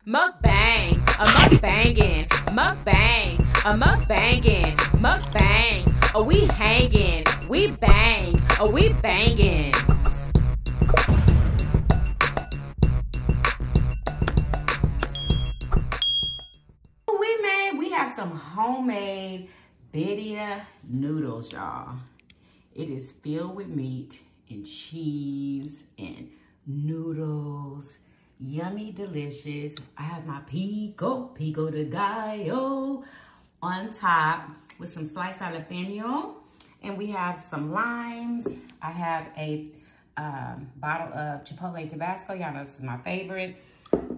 Mukbang, a mukbangin', mukbang, a mukbangin', mukbang. Oh, we hangin', we bang, oh, we bangin'. We have some homemade birria noodles, y'all. It is filled with meat and cheese and noodles. Yummy, delicious. I have my pico de gallo on top with some sliced jalapeno. And we have some limes. I have a bottle of Chipotle Tabasco. Y'all know this is my favorite.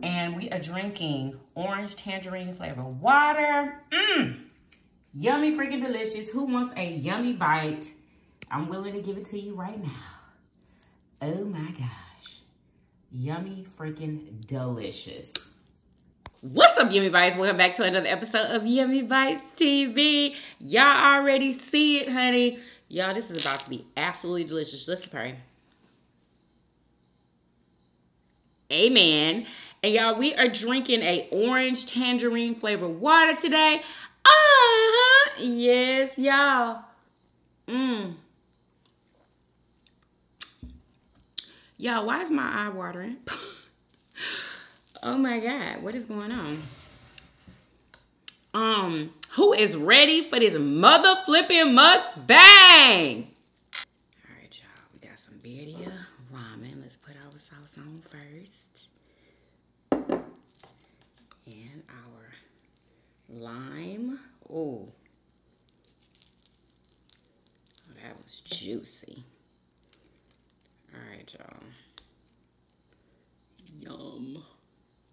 And we are drinking orange tangerine flavored water. Yummy, freaking delicious. Who wants a yummy bite? I'm willing to give it to you right now. Oh my gosh. Yummy, freaking delicious. What's up, Yummy Bites? Welcome back to another episode of Yummy Bites TV. Y'all already see it, honey. Y'all, this is about to be absolutely delicious. Let's pray. Amen. And y'all, we are drinking a orange tangerine flavored water today. Yes, y'all. Y'all, why is my eye watering? Oh my God, what is going on? Who is ready for this mother flipping mukbang? All right, y'all, we got some Birria Ramen. Let's put our sauce on first. And our lime. Oh, that was juicy. All right, y'all. Yum.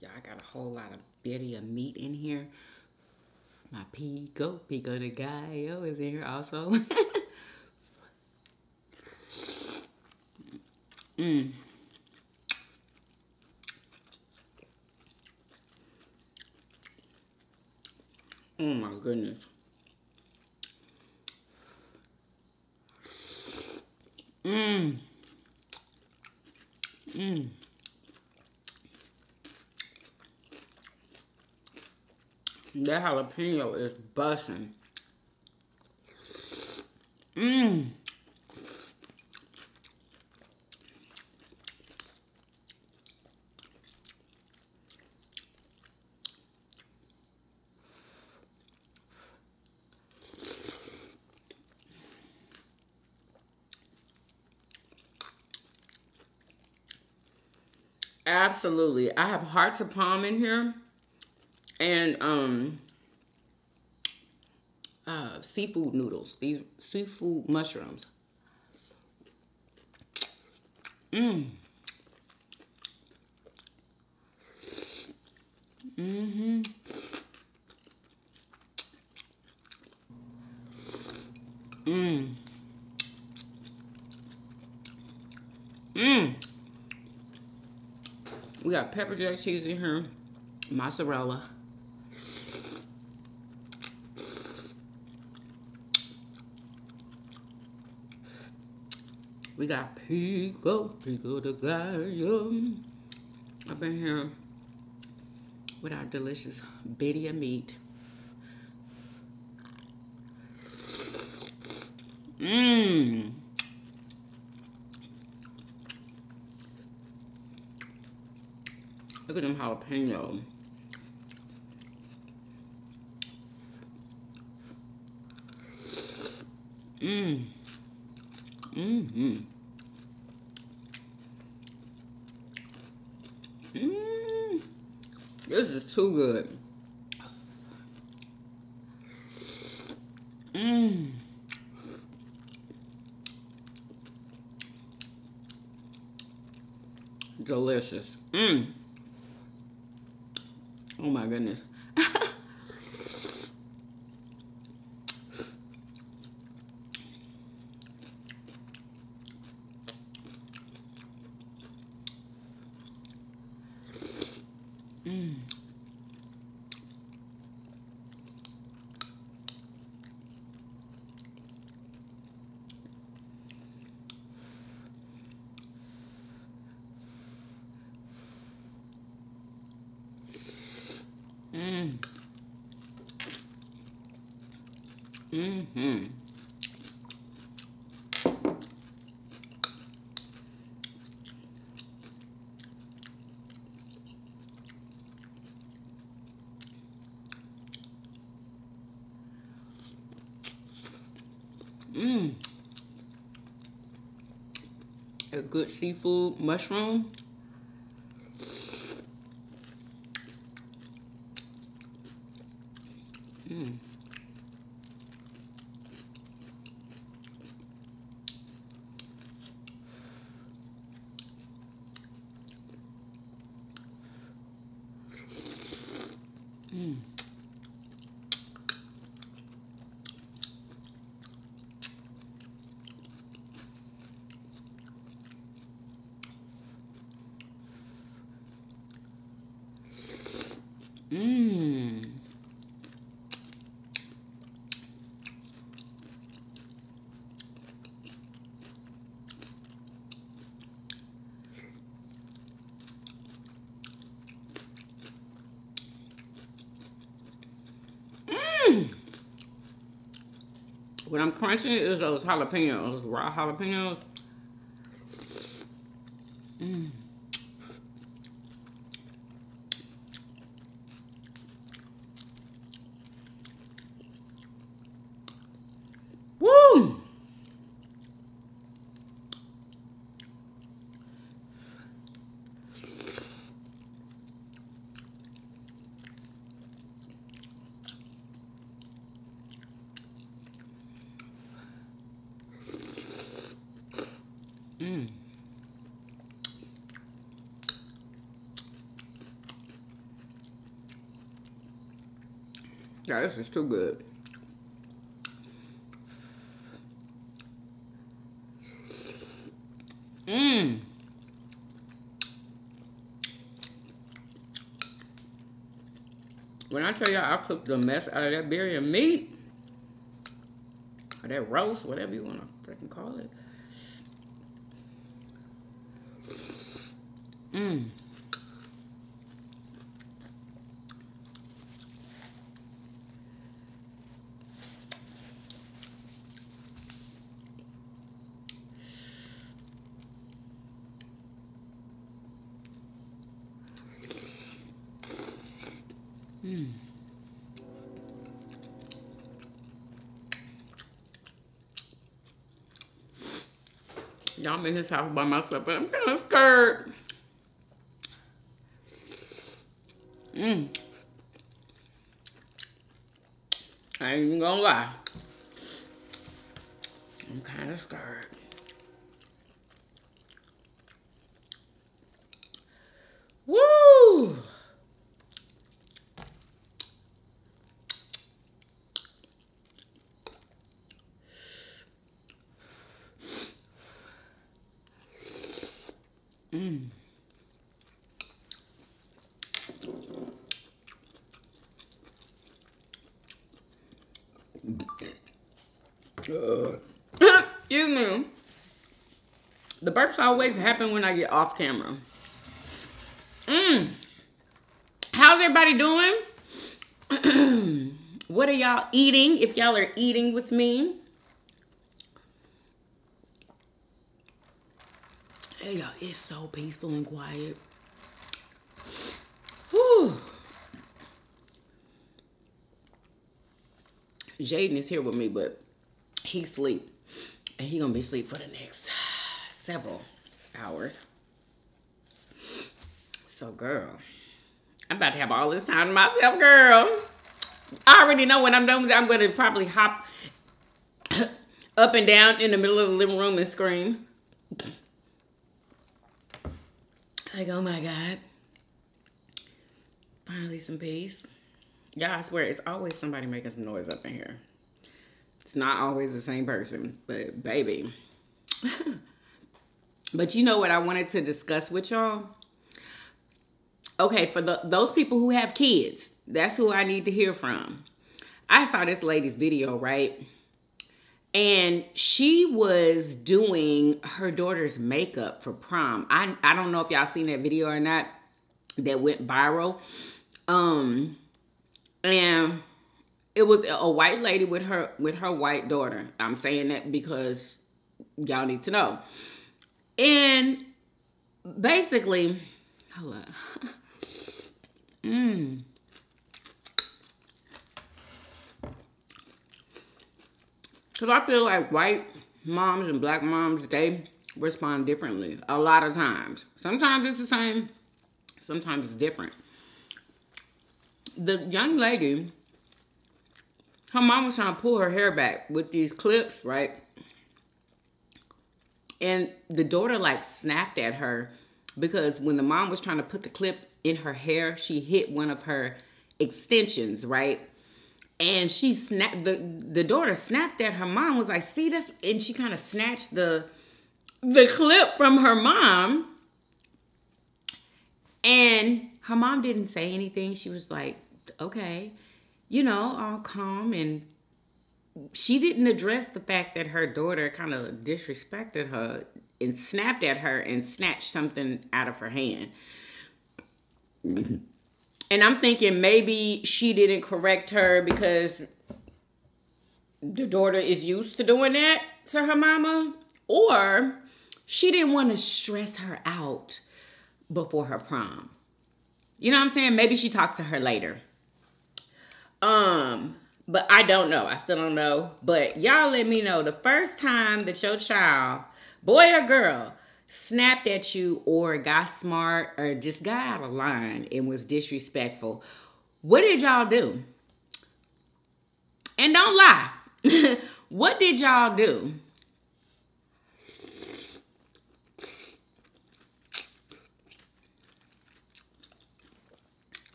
Y'all, I got a whole lot of birria meat in here. My pico de gallo is in here also. Oh my goodness. That jalapeno is busting. Absolutely. I have hearts of palm in here and seafood noodles. These seafood mushrooms. We got pepper jack cheese in here, mozzarella. We got pico de gallo up in here with our delicious birria meat. Look at them jalapenos. This is too good. Delicious. Oh my goodness. Mmm. Mm-hmm. Mmm. A good seafood mushroom. Mmm. Mmm. Mmm. Mmm. What I'm crunching is those jalapenos, raw jalapenos. Mmm. Woo! Mmm. Yeah, this is too good. Mmm. When I tell y'all I cooked the mess out of that birria meat, or that roast, whatever you want to freaking call it. Mmm. Mmm. Y'all, I'm in this house by myself, but I'm kind of scared. Mmm. I ain't even gonna lie. I'm kind of scared. Woo! Mmm. Excuse me. The burps always happen when I get off camera. Mmm. How's everybody doing? What are y'all eating? If y'all are eating with me. Hey, y'all, it's so peaceful and quiet. Whew. Jaden is here with me, but he's asleep. And he's gonna be asleep for the next several hours. So, girl, I'm about to have all this time to myself, girl. I already know when I'm done with it, I'm gonna probably hop up and down in the middle of the living room and scream. Like, oh my God. Finally some peace. Yeah, I swear, it's always somebody making some noise up in here. It's not always the same person, but baby. But you know what I wanted to discuss with y'all? Okay, for those people who have kids, that's who I need to hear from. I saw this lady's video, right? And she was doing her daughter's makeup for prom. I don't know if y'all seen that video or not that went viral. And it was a white lady with her white daughter. I'm saying that because y'all need to know. And basically, hold up. Because I feel like white moms and black moms, they respond differently a lot of times. Sometimes it's the same, sometimes it's different. The young lady, her mom was trying to pull her hair back with these clips, right? And the daughter like snapped at her because when the mom was trying to put the clip in her hair, she hit one of her extensions, right? And she snapped, the daughter snapped at her mom, was like, see this? And she kind of snatched the clip from her mom. And her mom didn't say anything. She was like, okay, you know, all calm. And she didn't address the fact that her daughter kind of disrespected her and snapped at her and snatched something out of her hand. And I'm thinking maybe she didn't correct her because the daughter is used to doing that to her mama. Or she didn't want to stress her out before her prom. You know what I'm saying? Maybe she talked to her later. But I don't know. I still don't know. But y'all let me know the first time that your child, boy or girl, snapped at you or got smart or just got out of line and was disrespectful. What did y'all do? And don't lie. What did y'all do?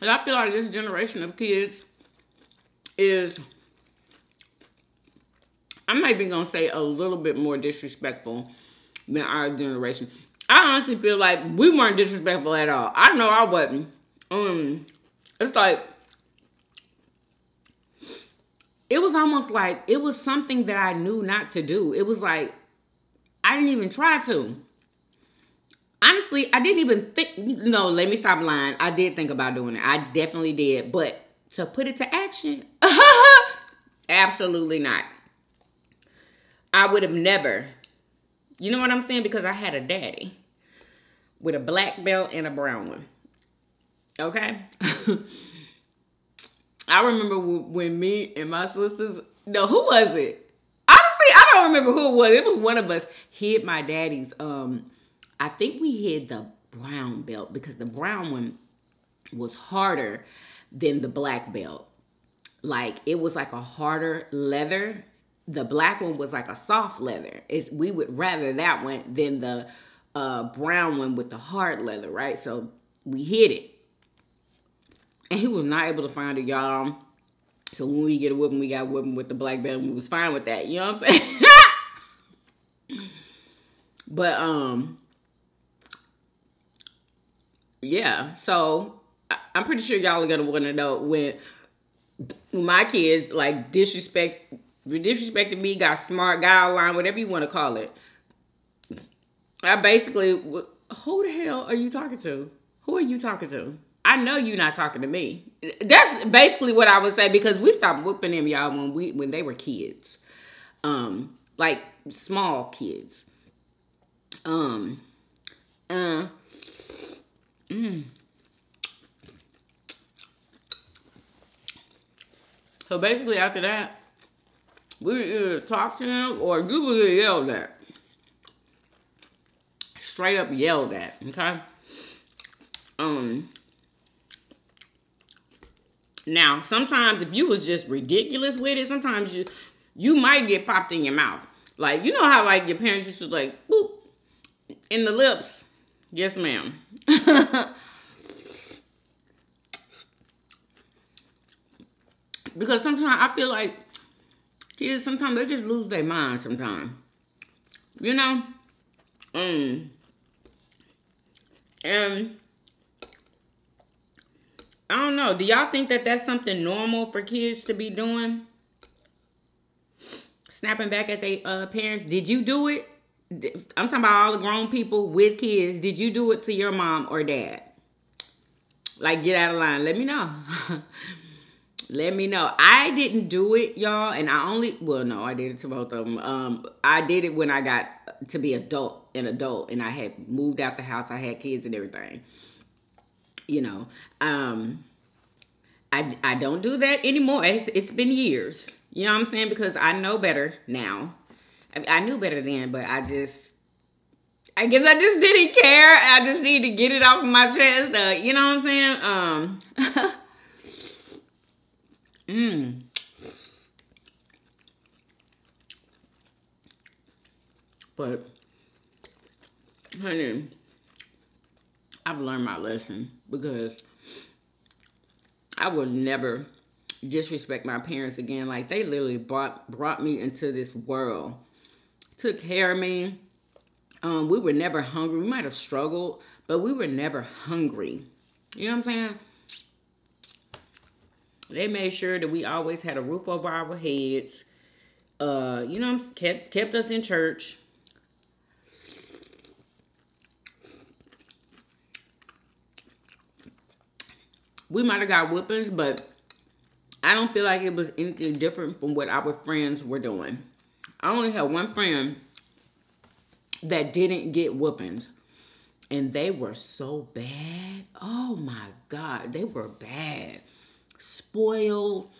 And I feel like this generation of kids is, I'm not even going to say a little bit more disrespectful than our generation. I honestly feel like we weren't disrespectful at all. I know I wasn't. It's like, it was almost like, it was something that I knew not to do. It was like, I didn't even try to. Honestly, I didn't even think, no, let me stop lying. I did think about doing it. I definitely did. But to put it to action, absolutely not. I would have never. You know what I'm saying? Because I had a daddy with a black belt and a brown one. Okay? I remember when me and my sisters, no, who was it? Honestly, I don't remember who it was. It was one of us hid my daddy's, I think we hid the brown belt because the brown one was harder than the black belt. Like, it was like a harder leather. The black one was like a soft leather. We would rather that one than the brown one with the hard leather, right? So we hid it. And he was not able to find it, y'all. So when we get a whooping, we got a whooping with the black belt. And we was fine with that. You know what I'm saying? But, yeah. So I'm pretty sure y'all are going to want to know when my kids, like, disrespected me, got smart, got out of line, whatever you want to call it. I basically, who the hell are you talking to? Who are you talking to? I know you're not talking to me. That's basically what I would say because we stopped whooping them, y'all, when they were kids. Like small kids. So basically after that, we would either talk to them or you would get yelled at. Straight up yelled at, okay? Now, sometimes if you was just ridiculous with it, sometimes you might get popped in your mouth. Like, you know how, like, your parents used to, like, boop, in the lips. Yes, ma'am. Because sometimes I feel like kids, sometimes they just lose their mind sometimes. You know? And I don't know. Do y'all think that that's something normal for kids to be doing? Snapping back at their parents? Did you do it? I'm talking about all the grown people with kids. Did you do it to your mom or dad? Like, get out of line. Let me know. Let me know. I didn't do it, y'all, and well, no, I did it to both of them. I did it when I got to be an adult, and I had moved out the house. I had kids and everything. You know, I don't do that anymore. It's been years. You know what I'm saying? Because I know better now. I knew better then, but I guess I just didn't care. I just need to get it off of my chest. You know what I'm saying? But, honey, I've learned my lesson because I would never disrespect my parents again. Like, they literally brought me into this world, took care of me. We were never hungry. We might have struggled, but we were never hungry. You know what I'm saying? They made sure that we always had a roof over our heads. You know, kept us in church. We might have got whoopings, but I don't feel like it was anything different from what our friends were doing. I only had one friend that didn't get whoopings, and they were so bad. Oh my God, they were bad. Spoiled.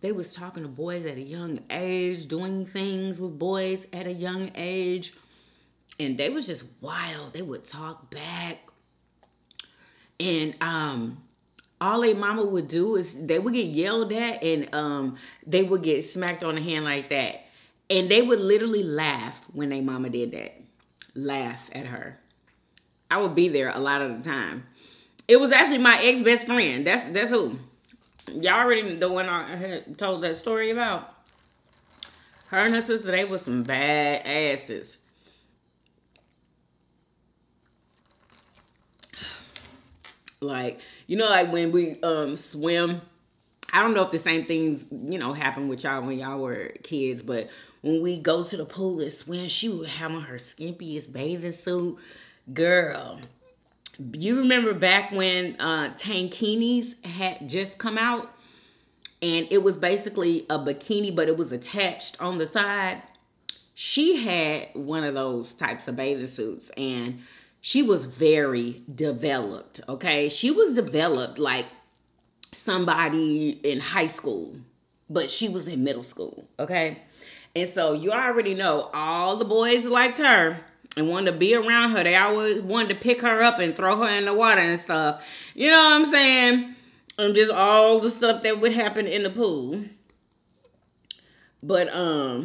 They was talking to boys at a young age, doing things with boys at a young age, and they was just wild. They would talk back, and all their mama would do is they would get yelled at, and they would get smacked on the hand like that. And they would literally laugh when their mama did that. Laugh at her. I would be there a lot of the time. It was actually my ex-best friend. That's who. Y'all already know the one I had told that story about. Her and her sister, they were some bad asses. Like, you know, like when we swim, I don't know if the same things, you know, happened with y'all when y'all were kids, but when we go to the pool and swim, she would have on her skimpiest bathing suit. Girl, you remember back when tankinis had just come out, and it was basically a bikini, but it was attached on the side? She had one of those types of bathing suits, and she was very developed, okay? She was developed like somebody in high school, but she was in middle school, okay? And so you already know all the boys liked her and wanted to be around her. They always wanted to pick her up and throw her in the water and stuff. You know what I'm saying? And just all the stuff that would happen in the pool. But, why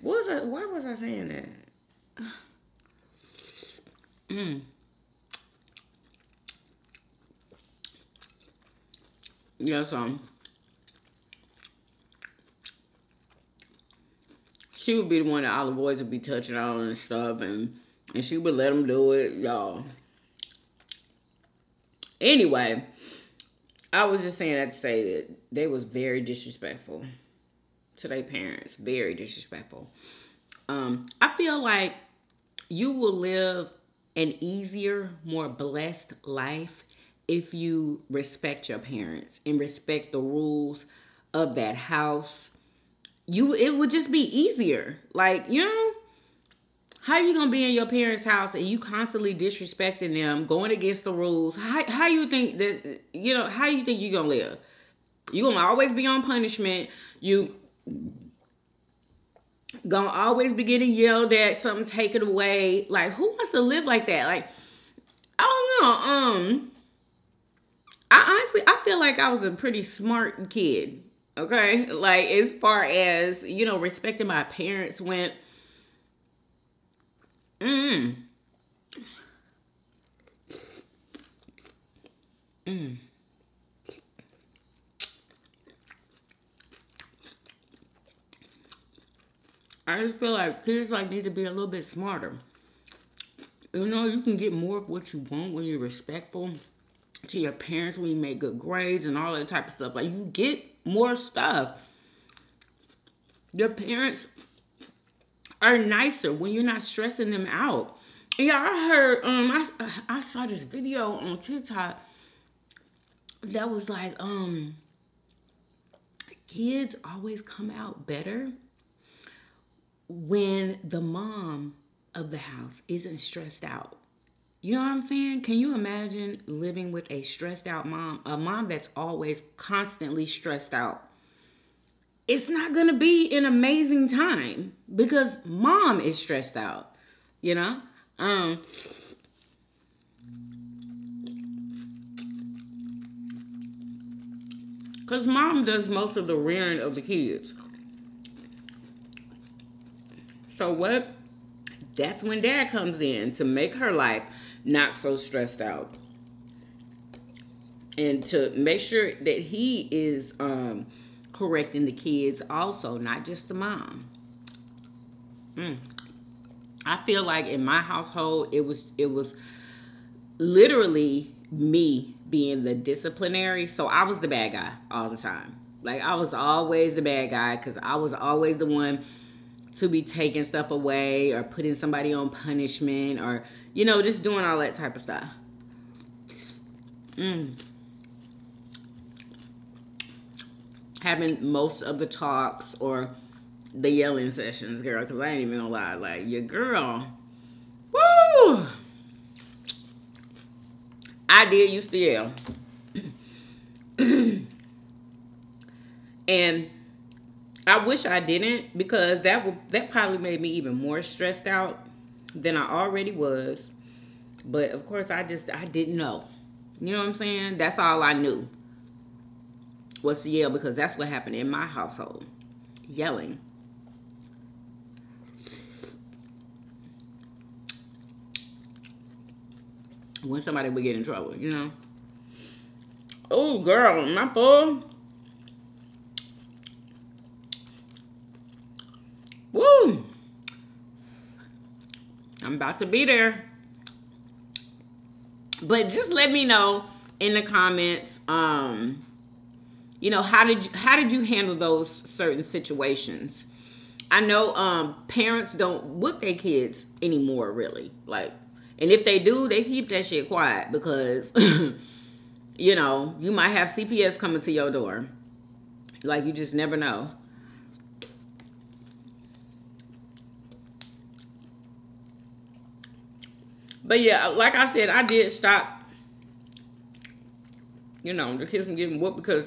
was I saying that? Yeah, so she would be the one that all the boys would be touching on and stuff, and she would let them do it, y'all. Anyway, I was just saying that to say that they was very disrespectful to their parents. Very disrespectful. I feel like you will live an easier, more blessed life if you respect your parents and respect the rules of that house. It would just be easier. Like, you know, how you gonna be in your parents' house and you constantly disrespecting them, going against the rules? How you think that, you know, how you think you gonna live? You gonna always be on punishment. You gonna always be getting yelled at, something taken away. Like, who wants to live like that? Like, I don't know. I feel like I was a pretty smart kid. Okay? Like, as far as, you know, respecting my parents went. I just feel like kids like need to be a little bit smarter. You know, you can get more of what you want when you're respectful to your parents, when you make good grades and all that type of stuff. Like, you get more stuff. Your parents are nicer when you're not stressing them out. Yeah, I heard, I saw this video on TikTok that was like, kids always come out better when the mom of the house isn't stressed out. You know what I'm saying? Can you imagine living with a stressed out mom? A mom that's always constantly stressed out. It's not going to be an amazing time because mom is stressed out, you know? Because mom does most of the rearing of the kids. So what? That's when dad comes in to make her life not so stressed out. And to make sure that he is correcting the kids also, not just the mom. I feel like in my household, it was literally me being the disciplinary. So I was the bad guy all the time. Like, I was always the bad guy because I was always the one to be taking stuff away or putting somebody on punishment or, you know, just doing all that type of stuff. Having most of the talks or the yelling sessions, girl, because I ain't even gonna lie. Like, your girl, woo! I did used to yell. And I wish I didn't, because that probably made me even more stressed out than I already was. But of course, I didn't know. You know what I'm saying? That's all I knew was to yell, because that's what happened in my household. Yelling. When somebody would get in trouble, you know? Oh, girl, my full. Woo! I'm about to be there. But just let me know in the comments, you know, how did you handle those certain situations? I know parents don't whip their kids anymore, really. Like, and if they do, they keep that shit quiet because, you know, you might have CPS coming to your door. Like, you just never know. But yeah, like I said, I did stop, you know, the kids from getting whooped because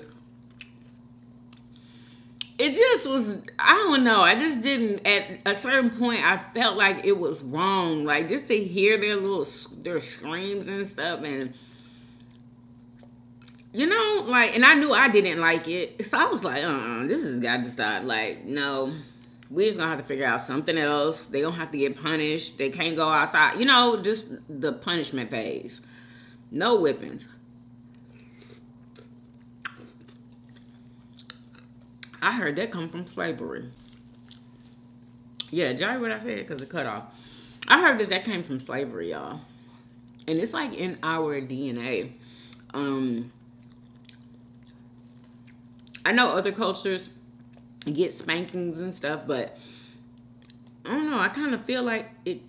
it just was, I don't know. I just didn't, at a certain point, I felt like it was wrong. Like, just to hear their screams and stuff. And, you know, like, and I knew I didn't like it. So I was like, this has got to stop. Like, no, we just gonna have to figure out something else. They don't have to get punished. They can't go outside. You know, just the punishment phase. No whippings. I heard that come from slavery. Yeah, did y'all hear what I said? Because it cut off. I heard that came from slavery, y'all. And it's like in our DNA. I know other cultures get spankings and stuff, but I don't know. I kind of feel like it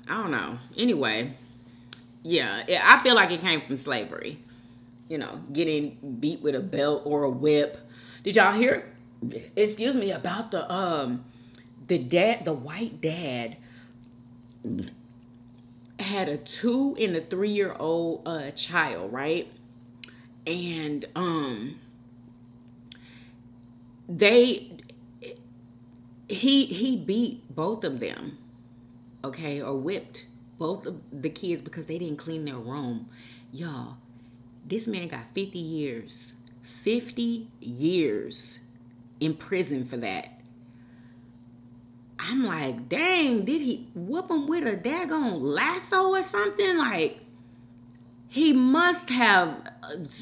I don't know. Anyway, yeah, I feel like it came from slavery. You know, getting beat with a belt or a whip. Did y'all hear, excuse me, about the white dad had a 2- and a 3-year-old child, right? And he beat both of them, okay, or whipped both of the kids because they didn't clean their room. Y'all, this man got 50 years. 50 years in prison for that. I'm like, dang, did he whoop him with a daggone lasso or something? Like, he must have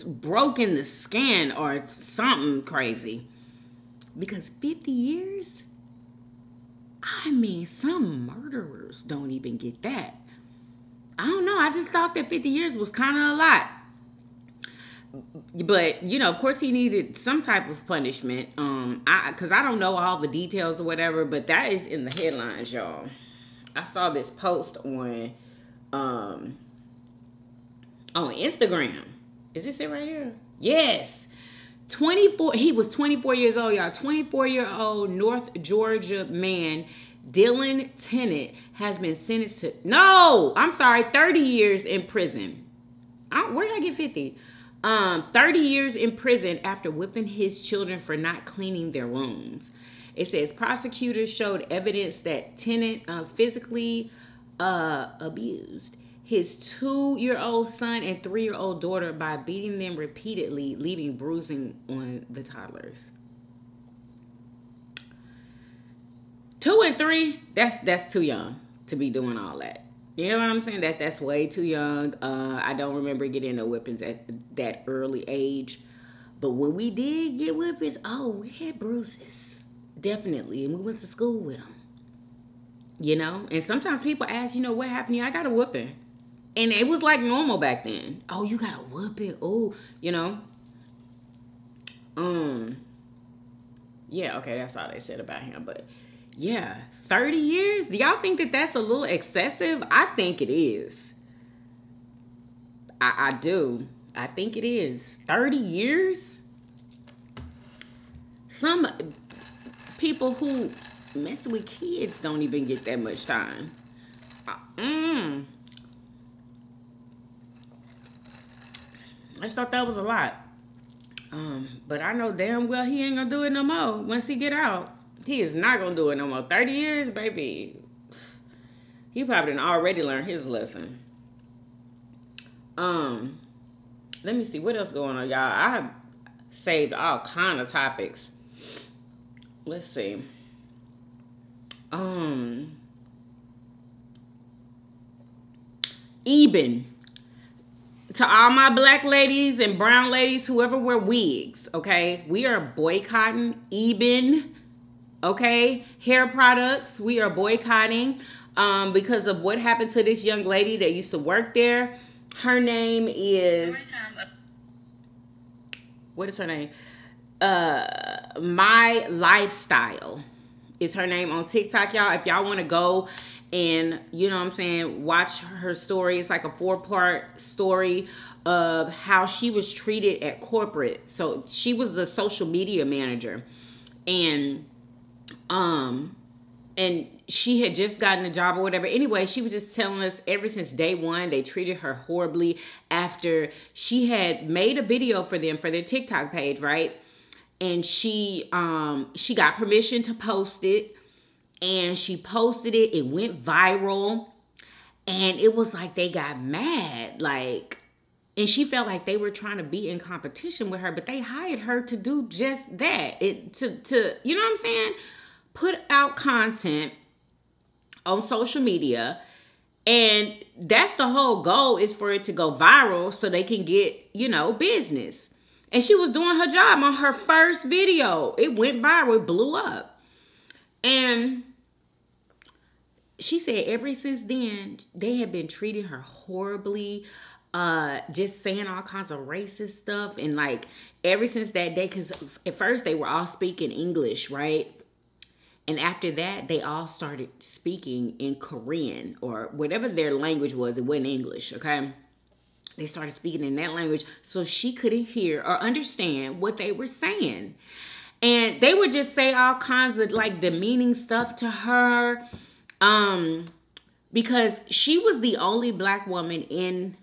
broken the skin or something crazy. Because 50 years? I mean, some murderers don't even get that. I don't know. I just thought that 50 years was kind of a lot. But, you know, of course he needed some type of punishment. Because I don't know all the details or whatever, but that is in the headlines, y'all. I saw this post on Instagram. Is this it right here? Yes. 24. He was 24 years old, y'all. 24-year-old North Georgia man, Dylan Tennant, has been sentenced to, no, I'm sorry, 30 years in prison. Where did I get 50? 30 years in prison after whipping his children for not cleaning their rooms. It says prosecutors showed evidence that Tennant physically abused his 2-year-old son and 3-year-old daughter by beating them repeatedly, leaving bruising on the toddlers. 2 and 3, that's too young to be doing all that. You know what I'm saying? That's way too young. I don't remember getting no whippings at that early age. But when we did get whippings, oh, we had bruises. Definitely. And we went to school with them. You know? And sometimes people ask, you know, what happened to you? I got a whooping. And it was like normal back then. Oh, you got a whooping? Oh, you know? Yeah, okay, that's all they said about him. But yeah, 30 years? Do y'all think that that's a little excessive? I think it is. I do. I think it is. 30 years? Some people who mess with kids don't even get that much time. I just thought that was a lot. But I know damn well he ain't gonna do it no more once he get out. He is not gonna do it no more. 30 years, baby. He probably done already learned his lesson. Let me see what else going on, y'all. I have saved all kind of topics. Let's see. Eben. To all my black ladies and brown ladies, whoever wear wigs, okay? We are boycotting Eben, okay? Hair products, we are boycotting because of what happened to this young lady that used to work there. Her name is... What is her name? My Lifestyle is her name on TikTok, y'all. If y'all want to go and, you know what I'm saying, watch her story. It's like a 4-part story of how she was treated at corporate. So she was the social media manager. And she had just gotten a job or whatever. Anyway, she was just telling us ever since day one, they treated her horribly after she had made a video for them for their TikTok page, right? And she got permission to post it. And she posted it. It went viral. And it was like they got mad. Like, and she felt like they were trying to be in competition with her. But they hired her to do just that. To you know what I'm saying? Put out content on social media. And that's the whole goal, is for it to go viral so they can get, you know, business. And she was doing her job on her first video. It went viral. It blew up. And she said ever since then, they have been treating her horribly, just saying all kinds of racist stuff. And like ever since that day, because at first they were all speaking English, right? And after that, they all started speaking in Korean or whatever their language was. It wasn't English, okay? They started speaking in that language so she couldn't hear or understand what they were saying. And they would just say all kinds of like demeaning stuff to her. Because she was the only black woman in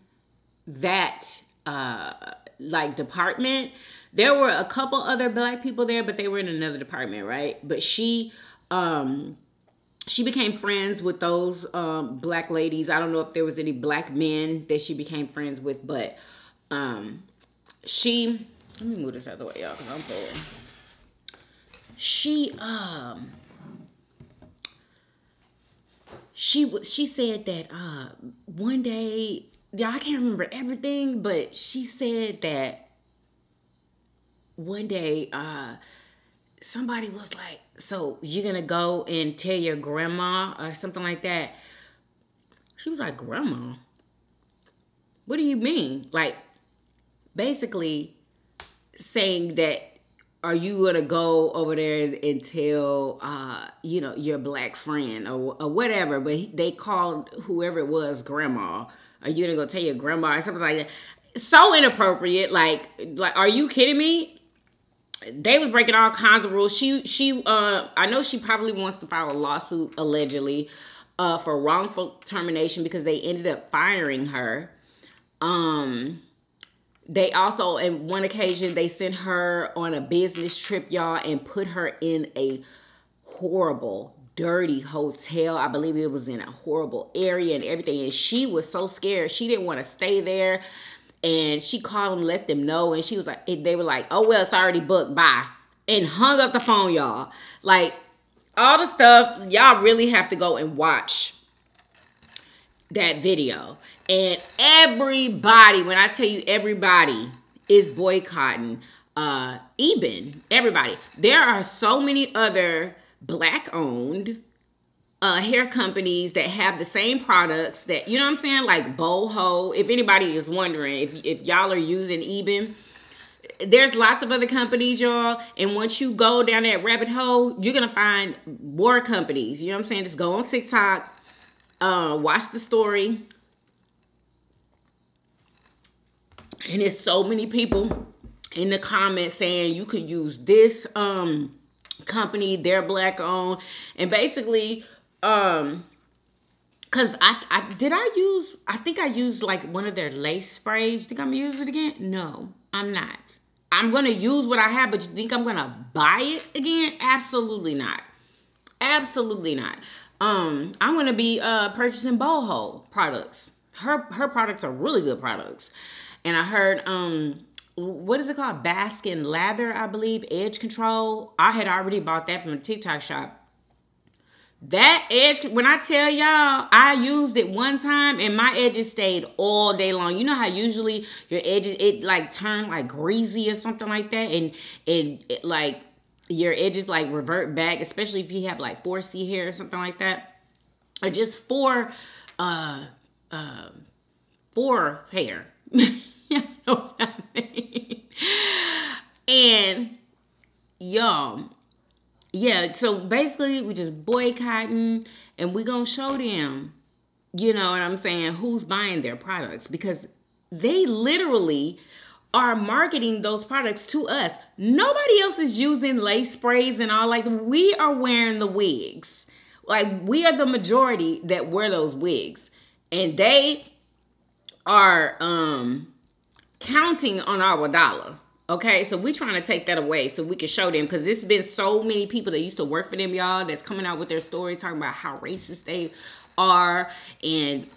that, like department. There were a couple other black people there, but they were in another department, right? But she became friends with those, black ladies. I don't know if there was any black men that she became friends with, but, let me move this out of the way, y'all, because I'm bored. She said that one day, yeah, I can't remember everything, but she said that one day somebody was like, so you're gonna go and tell your grandma or something like that. She was like, grandma? What do you mean? Like, basically saying that, are you gonna go over there and tell, you know, your black friend or whatever? But they called whoever it was grandma. Are you gonna go tell your grandma or something like that? So inappropriate. Like, are you kidding me? They was breaking all kinds of rules. I know she probably wants to file a lawsuit, allegedly, for wrongful termination because they ended up firing her. They also, in one occasion, they sent her on a business trip, y'all, and put her in a horrible, dirty hotel. I believe it was in a horrible area and everything. And she was so scared. She didn't want to stay there. And she called them, let them know. And she was like, they were like, oh, well, it's already booked. Bye. And hung up the phone, y'all. Like, all the stuff, y'all really have to go and watch that video. And everybody, when I tell you everybody is boycotting Eben. Everybody. There are so many other Black-owned hair companies that have the same products that, you know what I'm saying? Like Boho. If anybody is wondering, if y'all are using Eben, there's lots of other companies, y'all. And once you go down that rabbit hole, you're going to find more companies. You know what I'm saying? Just go on TikTok, watch the story. And there's so many people in the comments saying you could use this company, they're Black owned. And basically, cause I think I used like one of their lace sprays. You think I'm gonna use it again? No, I'm not. I'm gonna use what I have, but you think I'm gonna buy it again? Absolutely not. Absolutely not. I'm gonna be purchasing Boho products. Her products are really good products. And I heard what is it called? Baskin Lather, I believe, edge control. I had already bought that from a TikTok shop. That edge, when I tell y'all, I used it one time and my edges stayed all day long. You know how usually your edges, it like turn like greasy or something like that, and it like your edges like revert back, especially if you have like 4C hair or something like that, or just four hair. You know what I mean? And y'all, yeah, so basically we just boycotting, and we gonna show them, you know what I'm saying, who's buying their products, because they literally are marketing those products to us. Nobody else is using lace sprays and all. Like, we are wearing the wigs. Like, we are the majority that wear those wigs, and they are counting on our dollar. Okay, so we're trying to take that away so we can show them, because there's been so many people that used to work for them, y'all, that's coming out with their stories talking about how racist they are, and,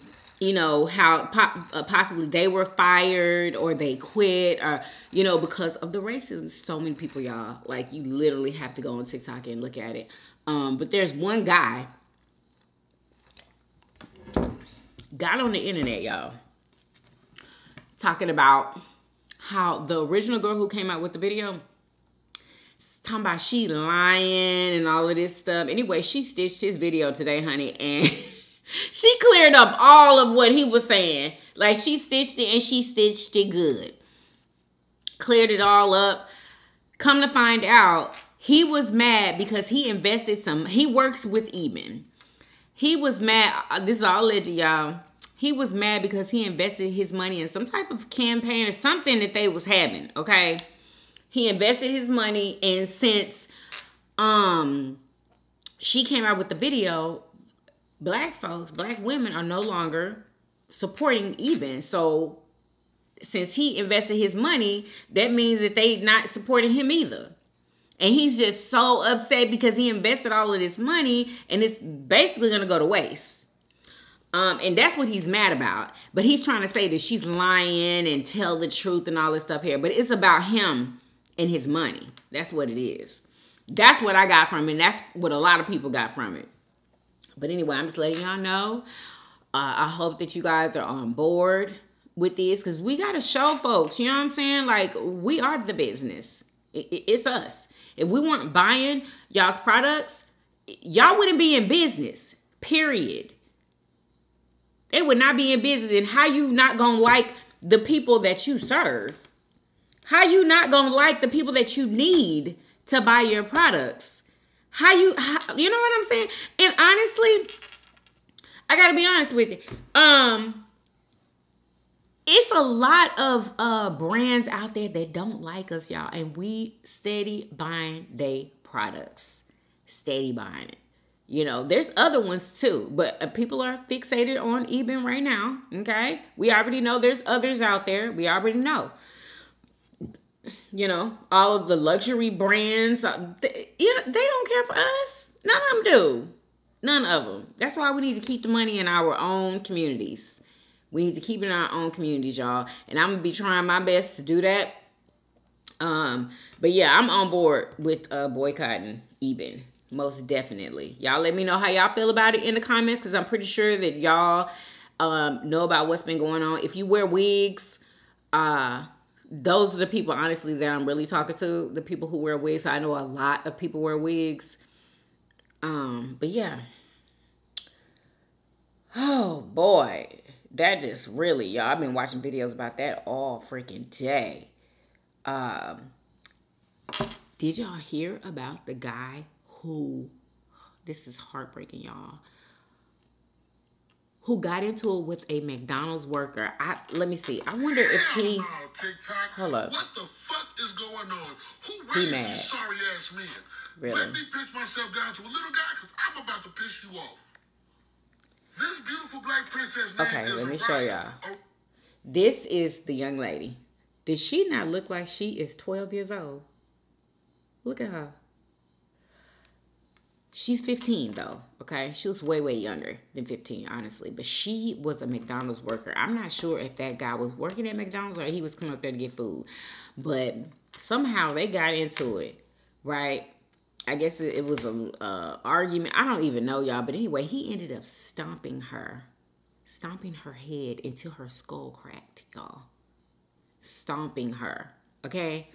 you know, how possibly they were fired or they quit, or, you know, because of the racism. So many people, y'all, like, you literally have to go on TikTok and look at it. But there's one guy got on the internet, y'all, talking about how the original girl who came out with the video, talking about she lying and all of this stuff. Anyway, she stitched his video today, honey, and she cleared up all of what he was saying. Like, she stitched it, and she stitched it good. Cleared it all up. Come to find out, he was mad because he invested some, he works with Eben. He was mad, this is all alleged, y'all. He was mad because he invested his money in some type of campaign or something that they was having, okay? He invested his money, and since she came out with the video, Black folks, Black women are no longer supporting Eben. So since he invested his money, that means that they not supporting him either. And he's just so upset because he invested all of this money, and it's basically going to go to waste. And that's what he's mad about. But he's trying to say that she's lying and tell the truth and all this stuff here. But it's about him and his money. That's what it is. That's what I got from it. And that's what a lot of people got from it. But anyway, I'm just letting y'all know. I hope that you guys are on board with this, because we got to show folks, you know what I'm saying? Like, we are the business. It's us. If we weren't buying y'all's products, y'all wouldn't be in business, period. They would not be in business. And how you not gonna like the people that you serve? How you not gonna like the people that you need to buy your products? You know what I'm saying? And honestly, I gotta be honest with you. It's a lot of brands out there that don't like us, y'all. And we steady buying they products. Steady buying it. You know, there's other ones too, but people are fixated on Eben right now, okay? We already know there's others out there. We already know. You know, all of the luxury brands, they don't care for us. None of them do. None of them. That's why we need to keep the money in our own communities. We need to keep it in our own communities, y'all. And I'm going to be trying my best to do that. But yeah, I'm on board with boycotting Eben. Most definitely. Y'all let me know how y'all feel about it in the comments, because I'm pretty sure that y'all know about what's been going on. If you wear wigs, those are the people, honestly, that I'm really talking to. The people who wear wigs. I know a lot of people wear wigs. But yeah. Oh, boy. That just really, y'all, I've been watching videos about that all freaking day. Did y'all hear about the guy who, this is heartbreaking, y'all, who got into it with a McDonald's worker? Let me see. I wonder if he... No, TikTok. Hold up. What the fuck is going on? Who raised these sorry ass men? Really? Let me pitch myself down to a little guy, because I'm about to piss you off. This beautiful black princess name okay, is let me show y'all. This is the young lady. Does she not look like she is 12 years old? Look at her. She's 15 though, okay? She looks way, way younger than 15, honestly. But she was a McDonald's worker. I'm not sure if that guy was working at McDonald's or he was coming up there to get food. But somehow they got into it, right? I guess it was an argument. I don't even know, y'all. But anyway, he ended up stomping her head until her skull cracked, y'all. Stomping her, okay?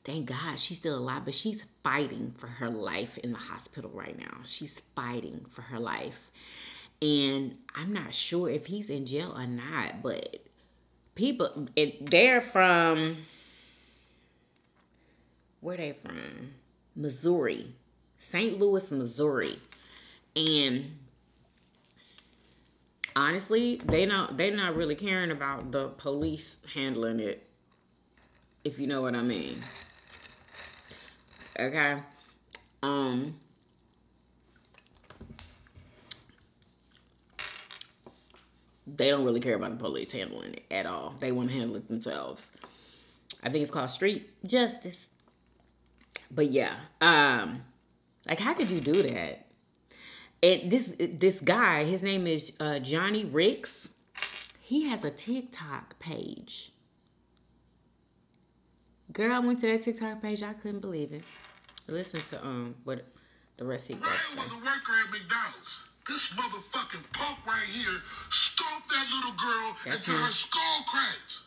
Thank God she's still alive, but she's fighting for her life in the hospital right now. She's fighting for her life. And I'm not sure if he's in jail or not, but people, they're from... Where they from? Missouri. St. Louis, Missouri. And honestly, they're not really caring about the police handling it, if you know what I mean. Okay. They don't really care about the police handling it at all. They want to handle it themselves. I think it's called street justice. But yeah, like, how could you do that? And this guy, his name is Johnny Ricks. He has a TikTok page. Girl, I went to that TikTok page. I couldn't believe it. Listen to what the rest he got. Ryan was a worker at McDonald's. This motherfucking punk right here stomped that little girl until her skull cracked.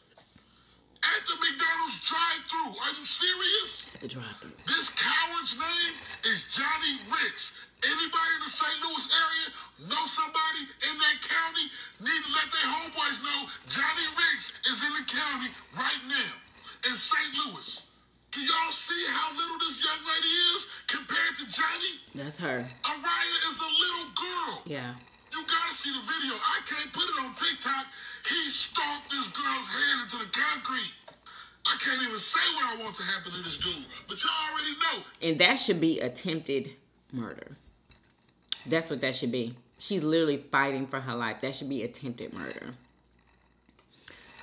At the McDonald's drive-thru. Are you serious? At the drive-thru. This coward's name is Johnny Ricks. Anybody in the St. Louis area know somebody in that county? Need to let their homeboys know Johnny Ricks is in the county right now in St. Louis. Do y'all see how little this young lady is compared to Johnny? That's her. Araya is a little girl. Yeah. You gotta see the video. I can't put it on TikTok. He stomped this girl's head into the concrete. I can't even say what I want to happen to this dude, but y'all already know. And that should be attempted murder. That's what that should be. She's literally fighting for her life. That should be attempted murder.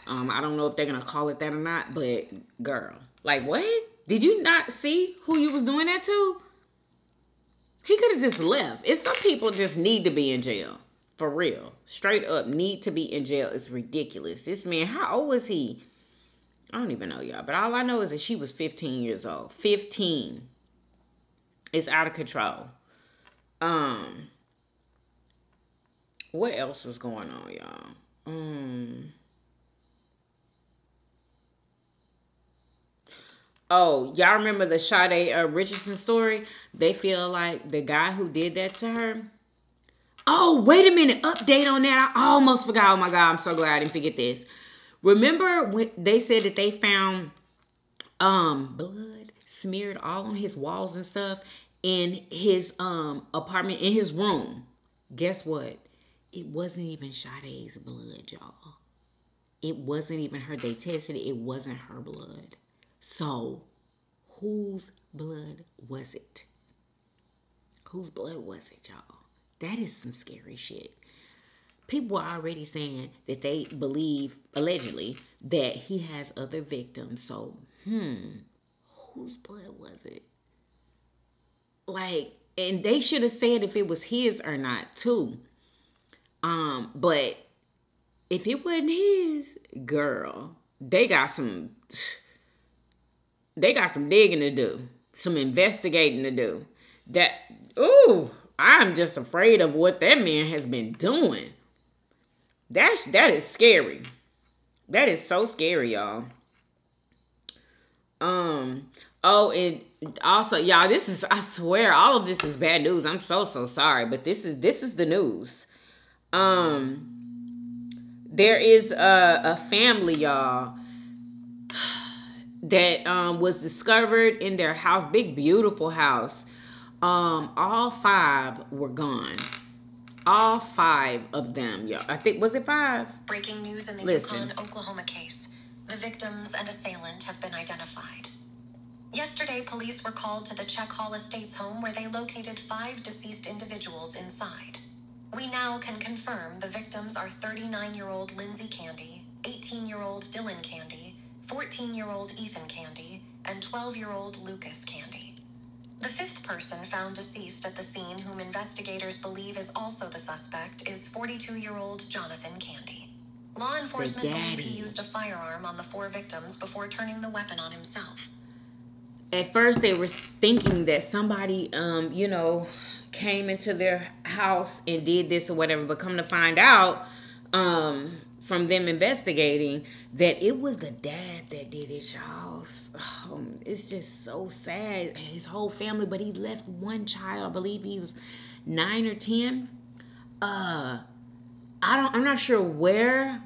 I don't know if they're gonna call it that or not, but girl, like, what? Did you not see who you was doing that to? He could have just left. It's some people just need to be in jail. For real. Straight up need to be in jail. It's ridiculous. This man, how old is he? I don't even know, y'all. But all I know is that she was 15 years old. 15. It's out of control. What else was going on, y'all? Oh, y'all remember the Sade Richardson story? They feel like the guy who did that to her. Oh, wait a minute. Update on that. I almost forgot. Oh, my God. I'm so glad I didn't forget this. Remember when they said that they found blood smeared all on his walls and stuff in his apartment, in his room? Guess what? it wasn't even Sade's blood, y'all. It wasn't even her. They tested it. It wasn't her blood. So, whose blood was it? Whose blood was it, y'all? That is some scary shit. People are already saying that they believe, allegedly, that he has other victims. So, whose blood was it? Like, and they should have said if it was his or not, too. But if it wasn't his, girl, they got some digging to do, some investigating to do. I'm just afraid of what that man has been doing. That is scary. That is so scary, y'all. Oh, and also, y'all, this is, I swear, all of this is bad news. I'm so sorry, but this is the news. There is a family, y'all, that was discovered in their house, big, beautiful house. All 5 were gone. All 5 of them, y'all. I think, was it 5? Breaking news in the Yukon, Oklahoma case. The victims and assailant have been identified. Yesterday, police were called to the Czech Hall Estates home where they located 5 deceased individuals inside. We now can confirm the victims are 39-year-old Lindsay Candy, 18-year-old Dylan Candy, 14-year-old Ethan Candy, and 12-year-old Lucas Candy. The 5th person found deceased at the scene, whom investigators believe is also the suspect, is 42-year-old Jonathan Candy. Law enforcement believe he used a firearm on the 4 victims before turning the weapon on himself. At first, they were thinking that somebody, came into their house and did this or whatever, but come to find out, from them investigating, that it was the dad that did it, y'all. It's just so sad. His whole family, but he left one child. I believe he was 9 or 10. I'm not sure where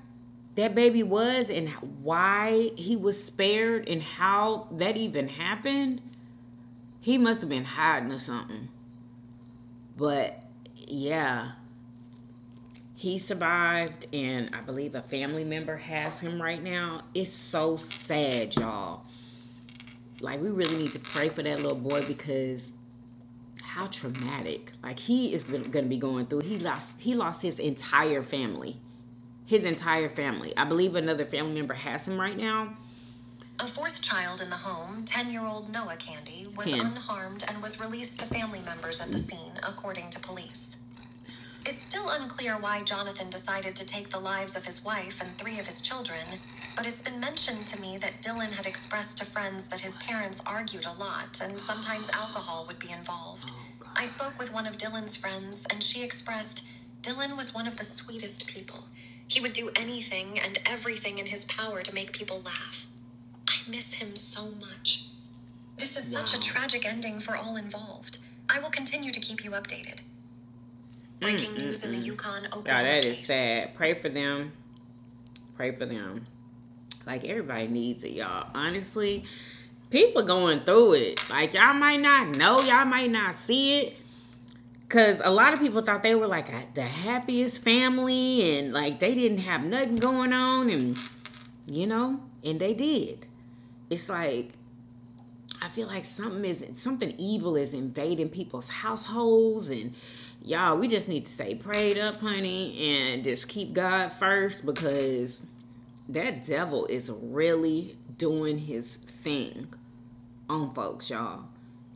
that baby was and why he was spared and how that even happened. He must have been hiding or something. But yeah, he survived, and I believe a family member has him right now. It's so sad, y'all. Like, we really need to pray for that little boy, because how traumatic. Like, he is going to be going through. He lost his entire family. His entire family. I believe another family member has him right now. A 4th child in the home, 10-year-old Noah Candy, was unharmed and was released to family members at the scene, according to police. It's still unclear why Jonathan decided to take the lives of his wife and 3 of his children, but it's been mentioned to me that Dylan had expressed to friends that his parents argued a lot and sometimes alcohol would be involved. I spoke with one of Dylan's friends, and she expressed, Dylan was one of the sweetest people. He would do anything and everything in his power to make people laugh. I miss him so much. This is such a tragic ending for all involved. I will continue to keep you updated. Breaking news in the Yukon, Oklahoma that is sad. Pray for them. Pray for them. Like, everybody needs it, y'all. Honestly, people going through it. Like, y'all might not know. Y'all might not see it. Because a lot of people thought they were, like, the happiest family. And, like, they didn't have nothing going on. And, and they did. It's like, I feel like something evil is invading people's households. And, y'all, we just need to stay prayed up, honey. And just keep God first. Because that devil is really doing his thing on folks, y'all.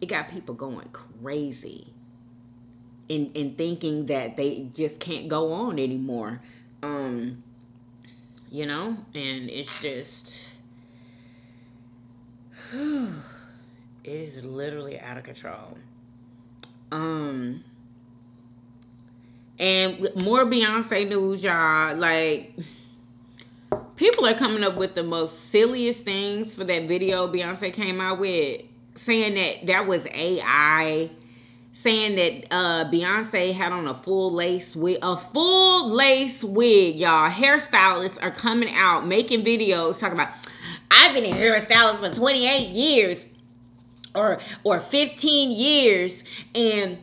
It got people going crazy. And thinking that they just can't go on anymore. And it's just, it is literally out of control. And more Beyonce news, y'all. Like, people are coming up with the most silliest things for that video Beyonce came out with, saying that was AI. Saying that Beyonce had on a full lace wig. A full lace wig, y'all. Hairstylists are coming out, making videos, talking about, I've been a hairstylist for 28 years. Or 15 years. And,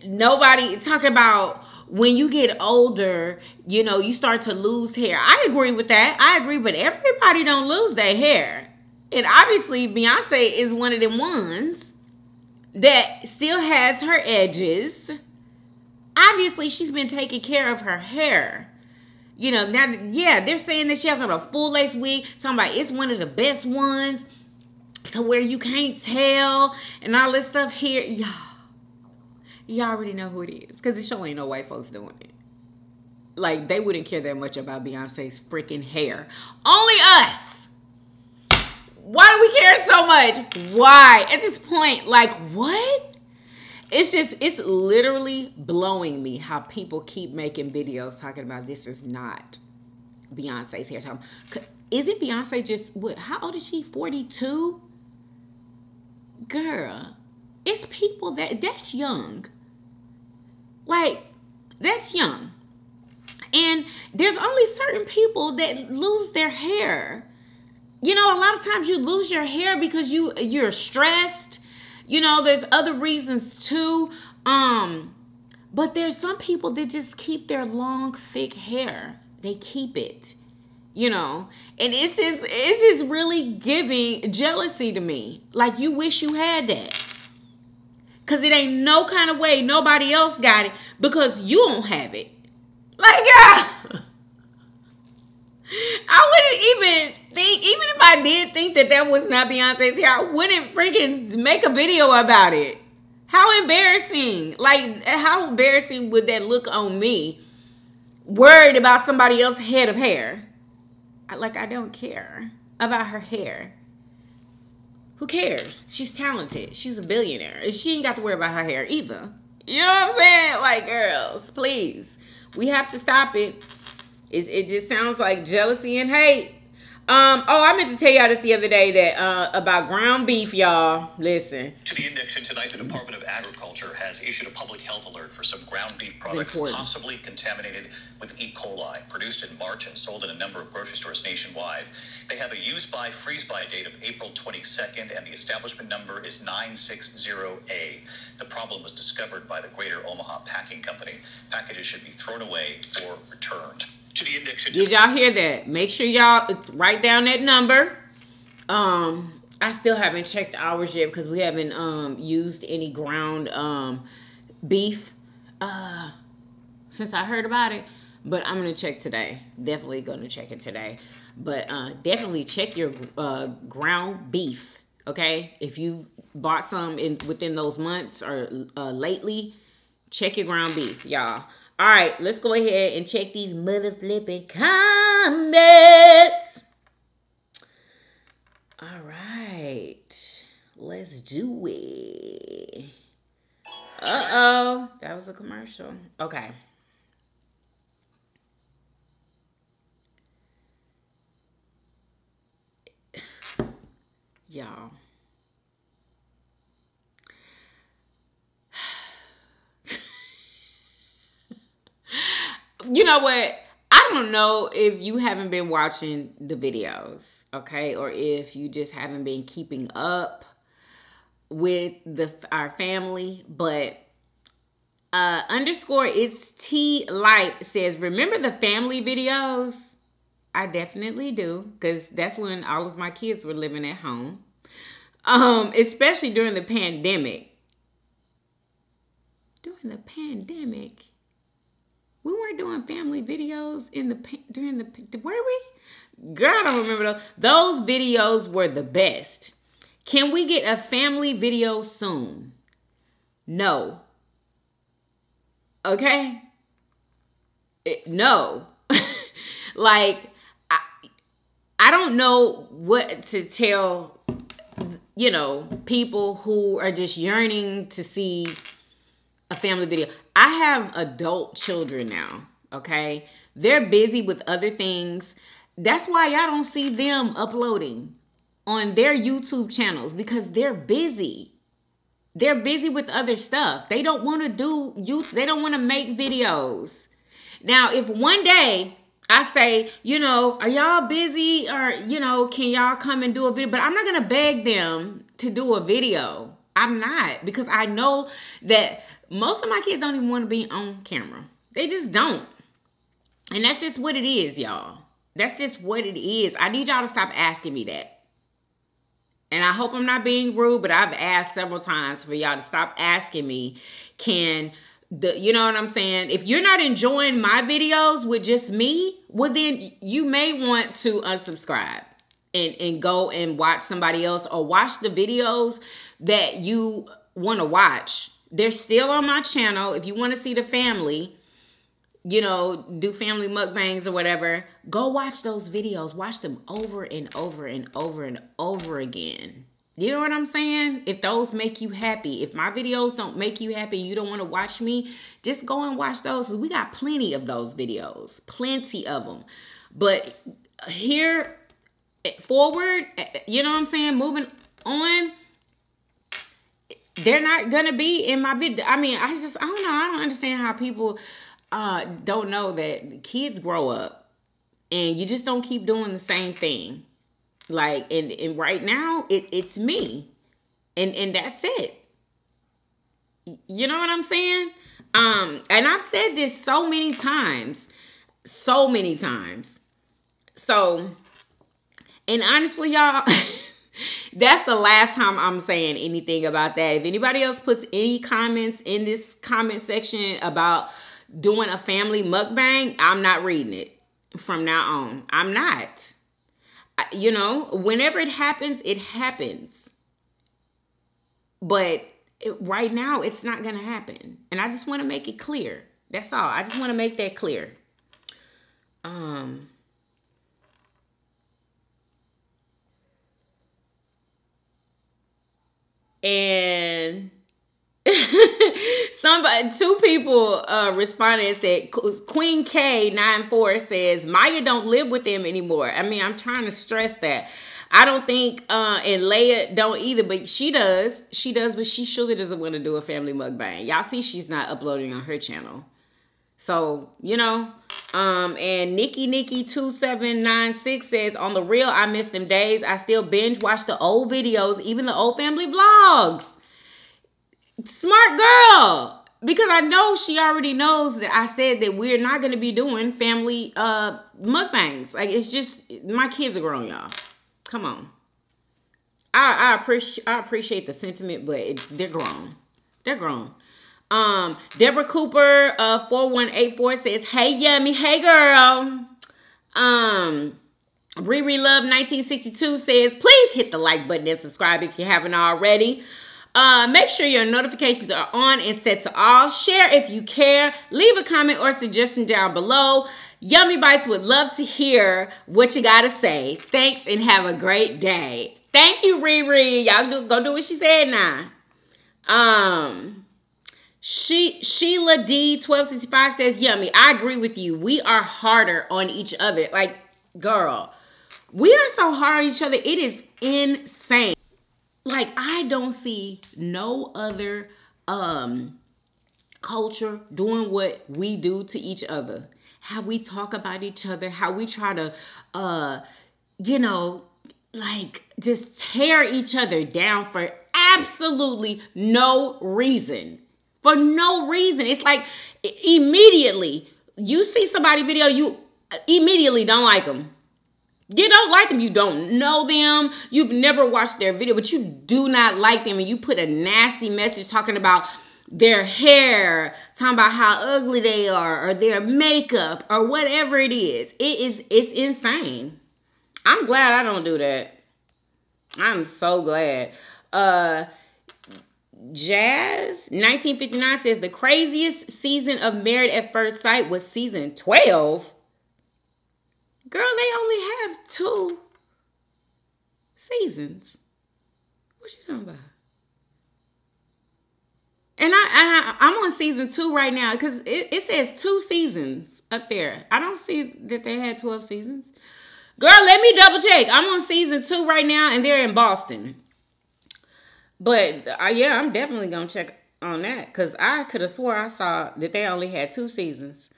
nobody talking about when you get older, you know, you start to lose hair. I agree with that. I agree, but everybody don't lose their hair. And obviously, Beyonce is one of them ones that still has her edges. Obviously, she's been taking care of her hair. You know, now, yeah, they're saying that she has on a full lace wig. Talking about it's one of the best ones to where you can't tell and all this stuff here. Y'all already know who it is because it sure ain't no white folks doing it. Like, they wouldn't care that much about Beyonce's freaking hair. Only us. Why do we care so much? Why? At this point, like, what? It's literally blowing me how people keep making videos talking about this is not Beyonce's hair. Isn't Beyonce just, what, how old is she? 42? Girl, it's people that's young. Like, that's young. And there's only certain people that lose their hair. You know, a lot of times you lose your hair because you're stressed. You know, there's other reasons too. But there's some people that just keep their long, thick hair. They keep it, you know. And it's just really giving jealousy to me. Like, you wish you had that. Because it ain't no kind of way nobody else got it because you don't have it. Like, I wouldn't even think, even if I did think that was not Beyonce's hair, I wouldn't freaking make a video about it. How embarrassing. Like, how embarrassing would that look on me? Worried about somebody else's head of hair. I don't care about her hair. Who cares? She's talented. She's a billionaire. She ain't got to worry about her hair either. You know what I'm saying? Like, girls, please. We have to stop it. It just sounds like jealousy and hate. Oh, I meant to tell y'all this the other day that about ground beef, y'all. Listen. To the index, and tonight the Department of Agriculture has issued a public health alert for some ground beef products possibly contaminated with E. coli, produced in March and sold in a number of grocery stores nationwide. They have a use-by, freeze-by date of April 22nd, and the establishment number is 960A. The problem was discovered by the Greater Omaha Packing Company. Packages should be thrown away or returned. To the index. Did y'all hear that? Make sure y'all write down that number. I still haven't checked the hours yet because we haven't used any ground beef since I heard about it. But I'm gonna check today. Definitely gonna check it today. But definitely check your ground beef. Okay, if you bought some within those months or lately, check your ground beef, y'all. All right, let's go ahead and check these mother flipping comments. All right, let's do it. Uh-oh, that was a commercial. Okay. Y'all. You know what? I don't know if you haven't been watching the videos, okay? Or if you just haven't been keeping up with our family. But underscore it's T Light says, remember the family videos? I definitely do. Because that's when all of my kids were living at home. Especially during the pandemic. During the pandemic? We weren't doing family videos during the were we? Girl, I don't remember those. Those videos were the best. Can we get a family video soon? No. Okay? No. Like, I don't know what to tell, you know, people who are just yearning to see a family video. I have adult children now, okay? They're busy with other things. That's why y'all don't see them uploading on their YouTube channels because they're busy. They're busy with other stuff. They don't want to do they don't want to make videos. Now, if one day I say, you know, are y'all busy or, you know, can y'all come and do a video? But I'm not going to beg them to do a video. I'm not, because I know that most of my kids don't even want to be on camera. They just don't. And that's just what it is, y'all. That's just what it is. I need y'all to stop asking me that. And I hope I'm not being rude, but I've asked several times for y'all to stop asking me, you know what I'm saying? If you're not enjoying my videos with just me, well, then you may want to unsubscribe and go and watch somebody else, or watch the videos that you want to watch. They're still on my channel. If you want to see the family, you know, do family mukbangs or whatever, go watch those videos. Watch them over and over and over and over again. You know what I'm saying? If those make you happy, if my videos don't make you happy, you don't want to watch me, just go and watch those. We got plenty of those videos, plenty of them. But here forward, you know what I'm saying? Moving on, they're not going to be in my video. I mean, I don't know. I don't understand how people don't know that kids grow up and you just don't keep doing the same thing. Like, and right now it's me and that's it. You know what I'm saying? And I've said this so many times. So, and honestly, y'all, that's the last time I'm saying anything about that. If anybody else puts any comments in this comment section about doing a family mukbang, I'm not reading it from now on. I'm not. You know, whenever it happens, it happens. But right now, it's not going to happen. And I just want to make it clear. That's all. I just want to make that clear. And two people responded and said, Queen K94 says, Maya don't live with them anymore. I mean, I'm trying to stress that. I don't think, and Leia don't either, but she does. She does, but she surely doesn't want to do a family mukbang. Y'all see she's not uploading on her channel. So, you know, and Nikki2796 says, on the real, I miss them days. I still binge watch the old videos, even the old family vlogs. Smart girl. Because I know she already knows that I said that we're not going to be doing family mukbangs. Like, it's just, my kids are grown, y'all. Come on. I appreciate the sentiment, but they're grown. They're grown. Deborah Cooper 4184 says, hey Yummy, hey girl. Riri Love 1962 says, please hit the like button and subscribe if you haven't already. Make sure your notifications are on and set to all. Share if you care. Leave a comment or suggestion down below. Yummy Bites would love to hear what you gotta say. Thanks and have a great day. Thank you, Riri. Y'all go do what she said now. Sheila D 1265 says, Yummy, I agree with you. We are harder on each other. Like, girl, we are so hard on each other. It is insane. Like, I don't see no other culture doing what we do to each other. How we talk about each other, how we try to, you know, like, just tear each other down for absolutely no reason. For no reason. It's like, immediately, you see somebody's video, you immediately don't like them. You don't like them. You don't know them. You've never watched their video, but you do not like them. And you put a nasty message talking about their hair, talking about how ugly they are, or their makeup, or whatever it is. It's insane. I'm glad I don't do that. I'm so glad. Jazz 1959 says the craziest season of Married at First Sight was season 12. Girl, they only have 2 seasons. What you talking about? And I'm on season 2 right now because it says 2 seasons up there. I don't see that they had 12 seasons. Girl, let me double check. I'm on season 2 right now and they're in Boston. But yeah, I'm definitely going to check on that because I could have swore I saw that they only had 2 seasons.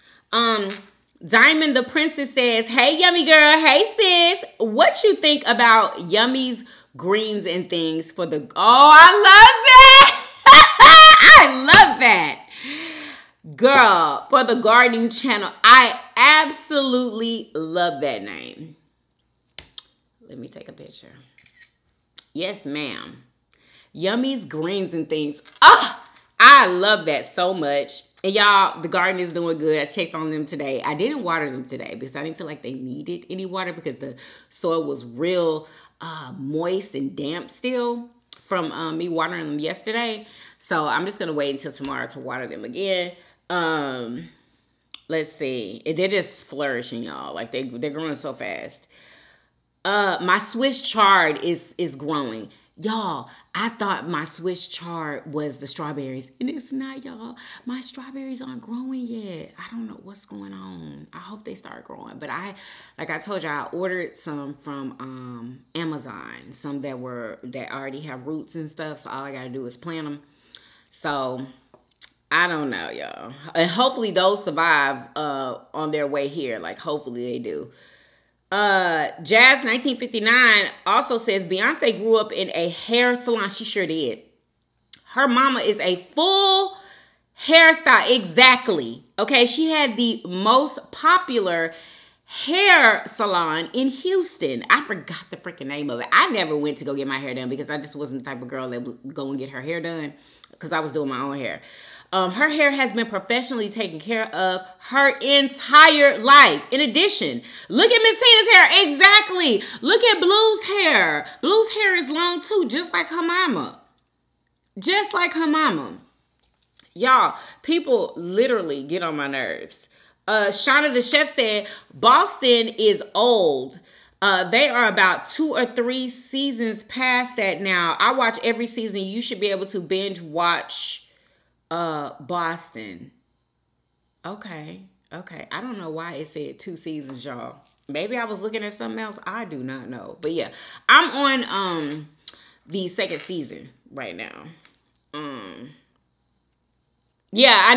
Diamond the Princess says, hey, Yummy girl. Hey, sis. What you think about Yummy's greens and things for the... Oh, I love that. I love that. Girl, for the gardening channel. I absolutely love that name. Let me take a picture. Yes, ma'am. Yummy's greens and things. Oh, I love that so much. And y'all, the garden is doing good. I checked on them today. I didn't water them today because I didn't feel like they needed any water because the soil was real moist and damp still from me watering them yesterday. So I'm just going to wait until tomorrow to water them again. Let's see. They're just flourishing, y'all. Like they're growing so fast. My Swiss chard is growing. Y'all, I thought my Swiss chard was the strawberries. And it's not, y'all. My strawberries aren't growing yet. I don't know what's going on. I hope they start growing. But like I told you, I ordered some from Amazon. Some that already have roots and stuff. So all I got to do is plant them. So I don't know, y'all. And hopefully those survive on their way here. Like, hopefully they do. Jazz 1959 also says Beyonce grew up in a hair salon. She sure did. Her mama is a full hairstyle. Exactly. Okay. She had the most popular hair salon in Houston. I forgot the freaking name of it. I never went to go get my hair done because I just wasn't the type of girl that would go and get her hair done because I was doing my own hair. Her hair has been professionally taken care of her entire life. In addition, look at Miss Tina's hair. Exactly. Look at Blue's hair. Blue's hair is long too, just like her mama. Just like her mama. Y'all, people literally get on my nerves. Shauna the Chef said, Boston is old. They are about 2 or 3 seasons past that now. I watch every season. You should be able to binge watch Boston. Okay. I don't know why it said 2 seasons, y'all. Maybe I was looking at something else. I do not know. But yeah, I'm on the 2nd season right now. Yeah, I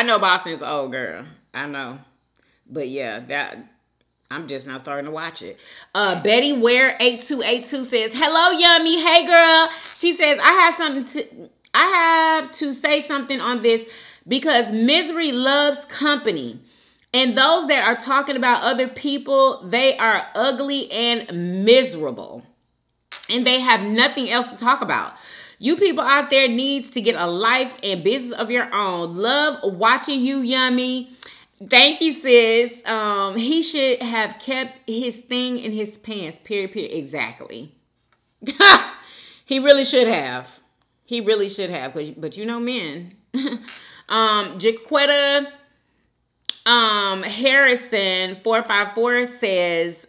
know Boston's old, girl. I know. But yeah, I'm just not starting to watch it. Betty Ware 8282 says, "Hello, Yummy. Hey, girl." She says, I have to say something on this because misery loves company. And those that are talking about other people, they are ugly and miserable. And they have nothing else to talk about. You people out there needs to get a life and business of your own. Love watching you, Yummy. Thank you, sis. He should have kept his thing in his pants. Period. Exactly. He really should have. He really should have, but you know men. Jaquetta Harrison 454 says,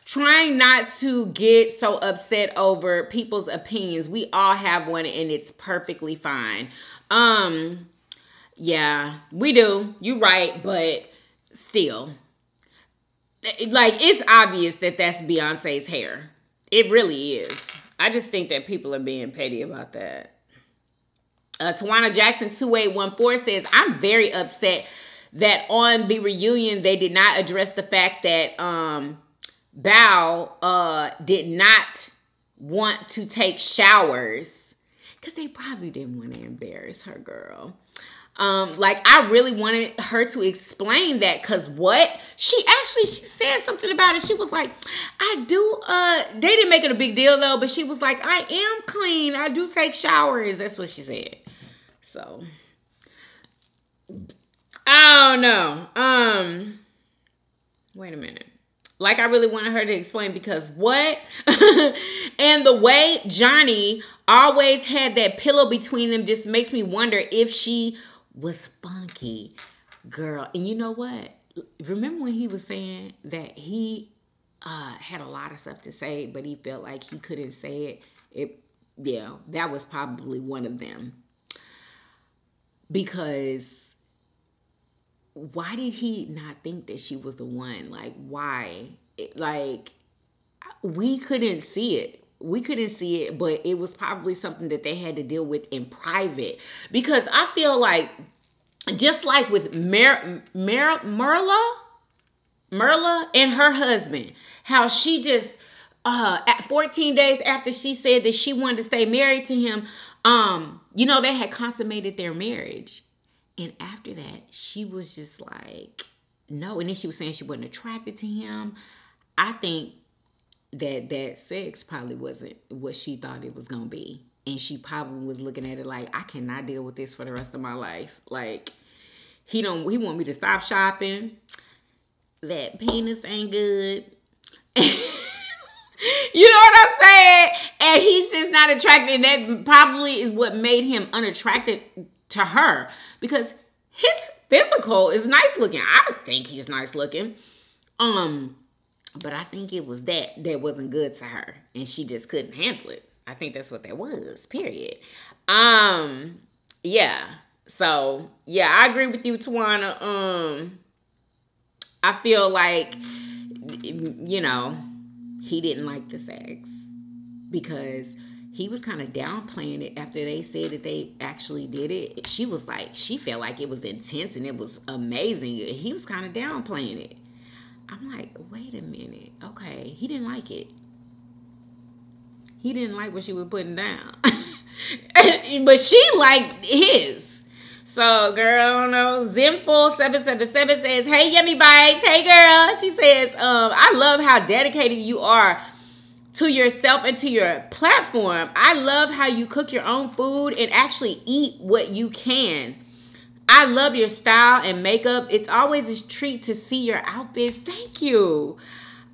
trying not to get so upset over people's opinions. We all have one and it's perfectly fine. Yeah, we do. You're right, but still. Like, it's obvious that that's Beyonce's hair. It really is. I just think that people are being petty about that. Tawana Jackson 2814 says, I'm very upset that on the reunion, they did not address the fact that Bao did not want to take showers. Because they probably didn't want to embarrass her, girl. Like, I really wanted her to explain that, because what? She said something about it. She was like, they didn't make it a big deal, though, but she was like, I am clean. I do take showers. That's what she said. So, I don't know. Wait a minute. Like, I really wanted her to explain because what? And the way Johnny always had that pillow between them just makes me wonder if she was funky, girl. And you know what? Remember when he was saying that he had a lot of stuff to say, but he felt like he couldn't say it? Yeah, that was probably one of them. Because why did he not think that she was the one? Like, why? Like, we couldn't see it. We couldn't see it, but it was probably something that they had to deal with in private. Because I feel like, just like with Merla and her husband, how she just, at 14 days after she said that she wanted to stay married to him, you know, they had consummated their marriage. And after that, she was just like, no. And then she was saying she wasn't attracted to him. I think that sex probably wasn't what she thought it was going to be. And she probably was looking at it like, I cannot deal with this for the rest of my life. Like, he want me to stop shopping. That penis ain't good. You know what I'm saying? And he's just not attracted. And that probably is what made him unattracted to her. Because his physical is nice looking. I think he's nice looking. But I think it was that wasn't good to her. And she just couldn't handle it. I think that's what that was, period. Yeah. So, yeah, I agree with you, Tawana. I feel like, you know, he didn't like the sex because he was kind of downplaying it after they said that they actually did it. She was like, she felt like it was intense and it was amazing. He was kind of downplaying it. I'm like, wait a minute. Okay, he didn't like it. He didn't like what she was putting down. But she liked his. So, girl, I don't know. Zimful777 says, hey, Yummy Bites. Hey, girl. She says, I love how dedicated you are to yourself and to your platform. I love how you cook your own food and actually eat what you can. I love your style and makeup. It's always a treat to see your outfits. Thank you.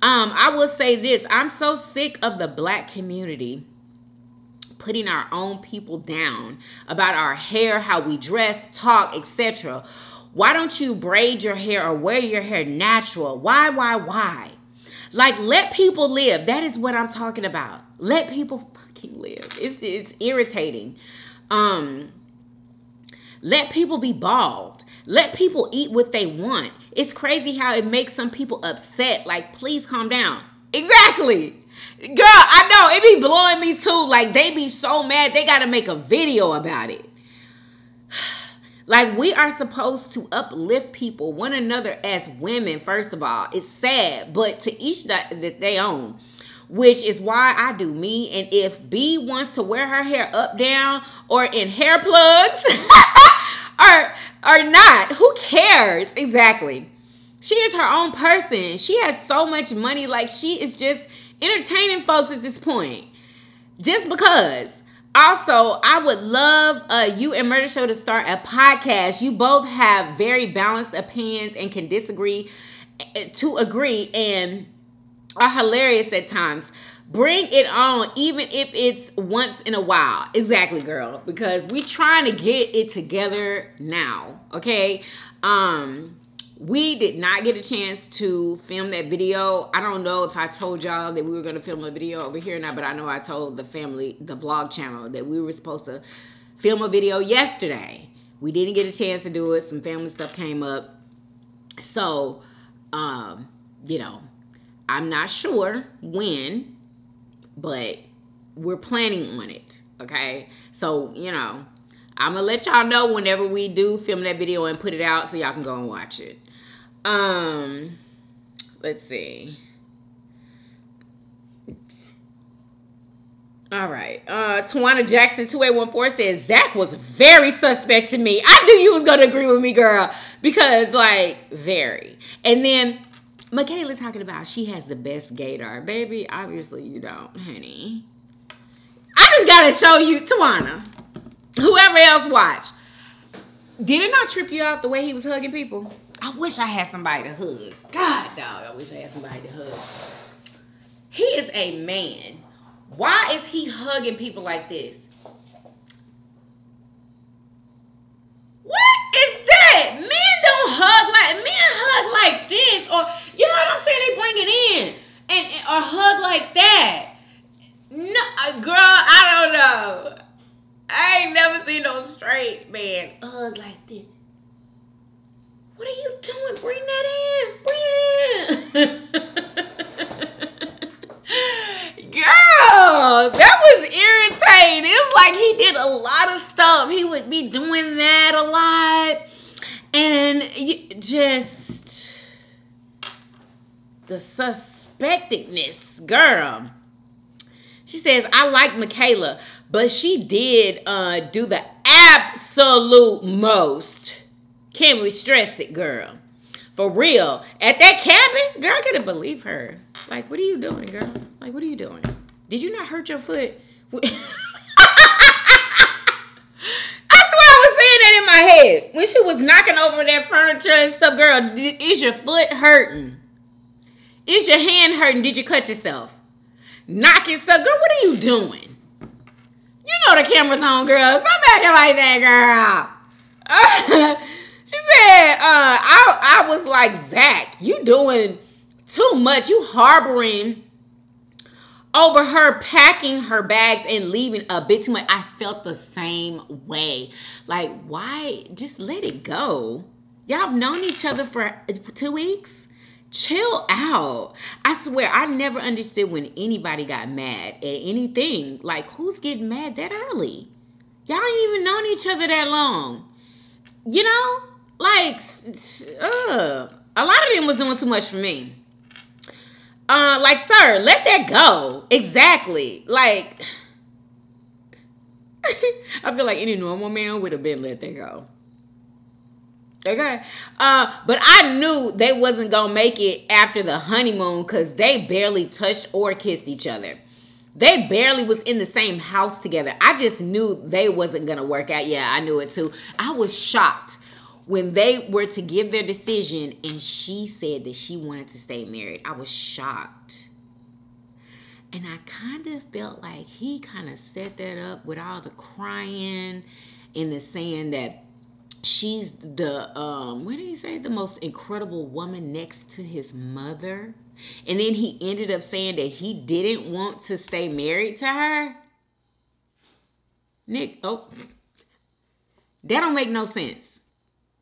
I will say this. I'm so sick of the Black community putting our own people down about our hair, how we dress, talk, etc. Why don't you braid your hair or wear your hair natural? Why? Like, let people live. That is what I'm talking about. Let people fucking live. It's irritating. Let people be bald. Let people eat what they want. It's crazy how it makes some people upset. Like, please calm down. Exactly. Girl, I know. It be blowing me too. Like, they be so mad. They got to make a video about it. Like, we are supposed to uplift people, one another as women, first of all. It's sad, but to each that they own. Which is why I do me. And if B wants to wear her hair up, down, or in hair plugs, or not, who cares? Exactly. She is her own person. She has so much money. Like, she is just entertaining folks at this point. Just because. Also, I would love you and Murder Show to start a podcast. You both have very balanced opinions and can disagree to agree and are hilarious at times. Bring it on, even if it's once in a while. Exactly, girl. Because we trying to get it together now, okay? We did not get a chance to film that video. I don't know if I told y'all that we were going to film a video over here or not, but I know I told the vlog channel, that we were supposed to film a video yesterday. We didn't get a chance to do it. Some family stuff came up. So, you know, I'm not sure when, but we're planning on it, okay? So, you know, I'm going to let y'all know whenever we do film that video and put it out so y'all can go and watch it. Let's see. All right. Tawana Jackson 2814 says, Zach was very suspect to me. I knew you was going to agree with me, girl, because, like, very. And then Michaela's talking about she has the best gaydar. Baby, obviously you don't, honey. I just got to show you, Tawana. Whoever else watched. Did it not trip you out the way he was hugging people? I wish I had somebody to hug. God, dog, I wish I had somebody to hug. He is a man. Why is he hugging people like this? What is that? Men don't hug like, men hug like this, or, you know what I'm saying? They bring it in or hug like that. No, girl, I don't know. I ain't never seen no straight man hug like this. What are you doing? Bring that in. Bring it in. Girl, that was irritating. It was like he did a lot of stuff. He would be doing that a lot. And just the suspectedness, girl. She says, I like Michaela, but she did do the absolute most Can we stress it, girl? For real. At that cabin, girl, I couldn't believe her. Like, what are you doing, girl? Like, what are you doing? Did you not hurt your foot? I swear I was saying that in my head. When she was knocking over that furniture and stuff, girl, is your foot hurting? Is your hand hurting? Did you cut yourself? Knocking stuff. Girl, what are you doing? You know the camera's on, girl. Stop acting like that, girl. She said, I was like, Zach, you doing too much. You harboring over her packing her bags and leaving a bit too much. I felt the same way. Like, why? Just let it go. Y'all have known each other for 2 weeks. Chill out. I swear, I never understood when anybody got mad at anything. Like, who's getting mad that early? Y'all ain't even known each other that long. You know? Like, a lot of them was doing too much for me. Like, sir, let that go. Exactly. Like, I feel like any normal man would have been let that go. Okay. But I knew they wasn't going to make it after the honeymoon because they barely touched or kissed each other. They barely was in the same house together. I just knew they wasn't going to work out. Yeah, I knew it too. I was shocked when they were to give their decision and she said that she wanted to stay married. I was shocked. And I kind of felt like he kind of set that up with all the crying and the saying that she's the, what did he say? The most incredible woman next to his mother. And then he ended up saying that he didn't want to stay married to her. Nick, oh, that don't make no sense.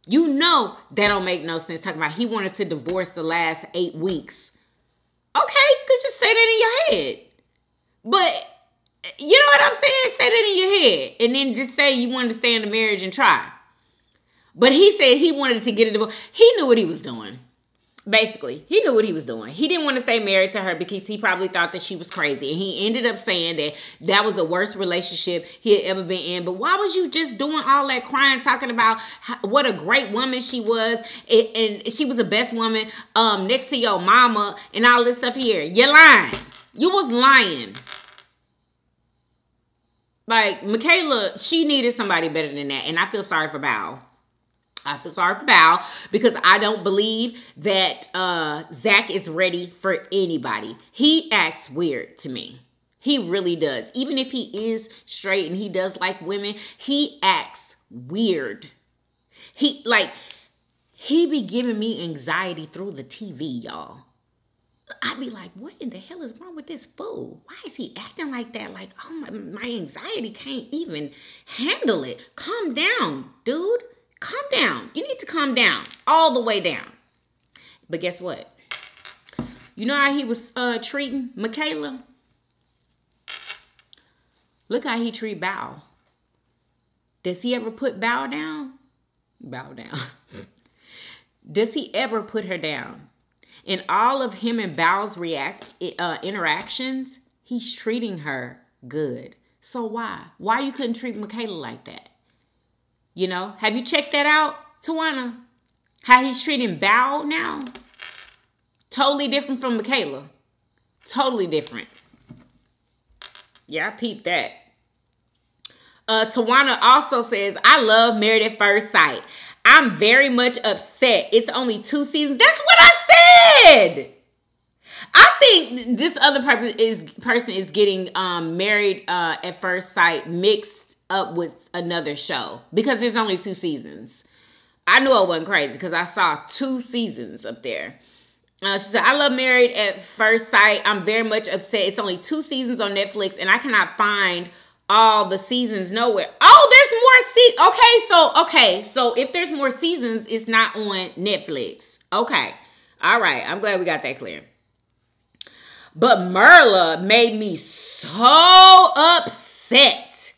You know that don't make no sense. Talking about he wanted to divorce the last 8 weeks. Okay, you could just say that in your head. But, you know what I'm saying? Say that in your head. And then just say you wanted to stay in the marriage and try. But he said he wanted to get a divorce. He knew what he was doing. Basically, he knew what he was doing. He didn't want to stay married to her because he probably thought that she was crazy. And he ended up saying that that was the worst relationship he had ever been in. But why was you just doing all that crying, talking about what a great woman she was, and she was the best woman next to your mama and all this stuff here? You're lying. You was lying. Like, Michaela, she needed somebody better than that. And I feel sorry for Bao. I feel sorry for Bao because I don't believe that Zach is ready for anybody. He acts weird to me. He really does. Even if he is straight and he does like women, he acts weird. He be giving me anxiety through the TV, y'all. I'd be like, what in the hell is wrong with this fool? Why is he acting like that? Like, oh, my anxiety can't even handle it. Calm down, dude. Calm down. You need to calm down. All the way down. But guess what? You know how he was treating Michaela? Look how he treat Bao. Does he ever put Bao down? Bow down. Does he ever put her down? In all of him and Bao's interactions, he's treating her good. So why? Why you couldn't treat Michaela like that? You know, have you checked that out, Tawana? How he's treating Bao now? Totally different from Michaela. Totally different. Yeah, I peeped that. Tawana also says, I love Married at First Sight. I'm very much upset. It's only 2 seasons. That's what I said. I think this other person is getting Married at First Sight mixed up with another show because there's only 2 seasons. I knew I wasn't crazy because I saw 2 seasons up there. She said, I love Married at First Sight. I'm very much upset. It's only 2 seasons on Netflix and I cannot find all the seasons nowhere. Oh, there's more okay, so if there's more seasons, it's not on Netflix. Okay. All right. I'm glad we got that clear. But Merla made me so upset.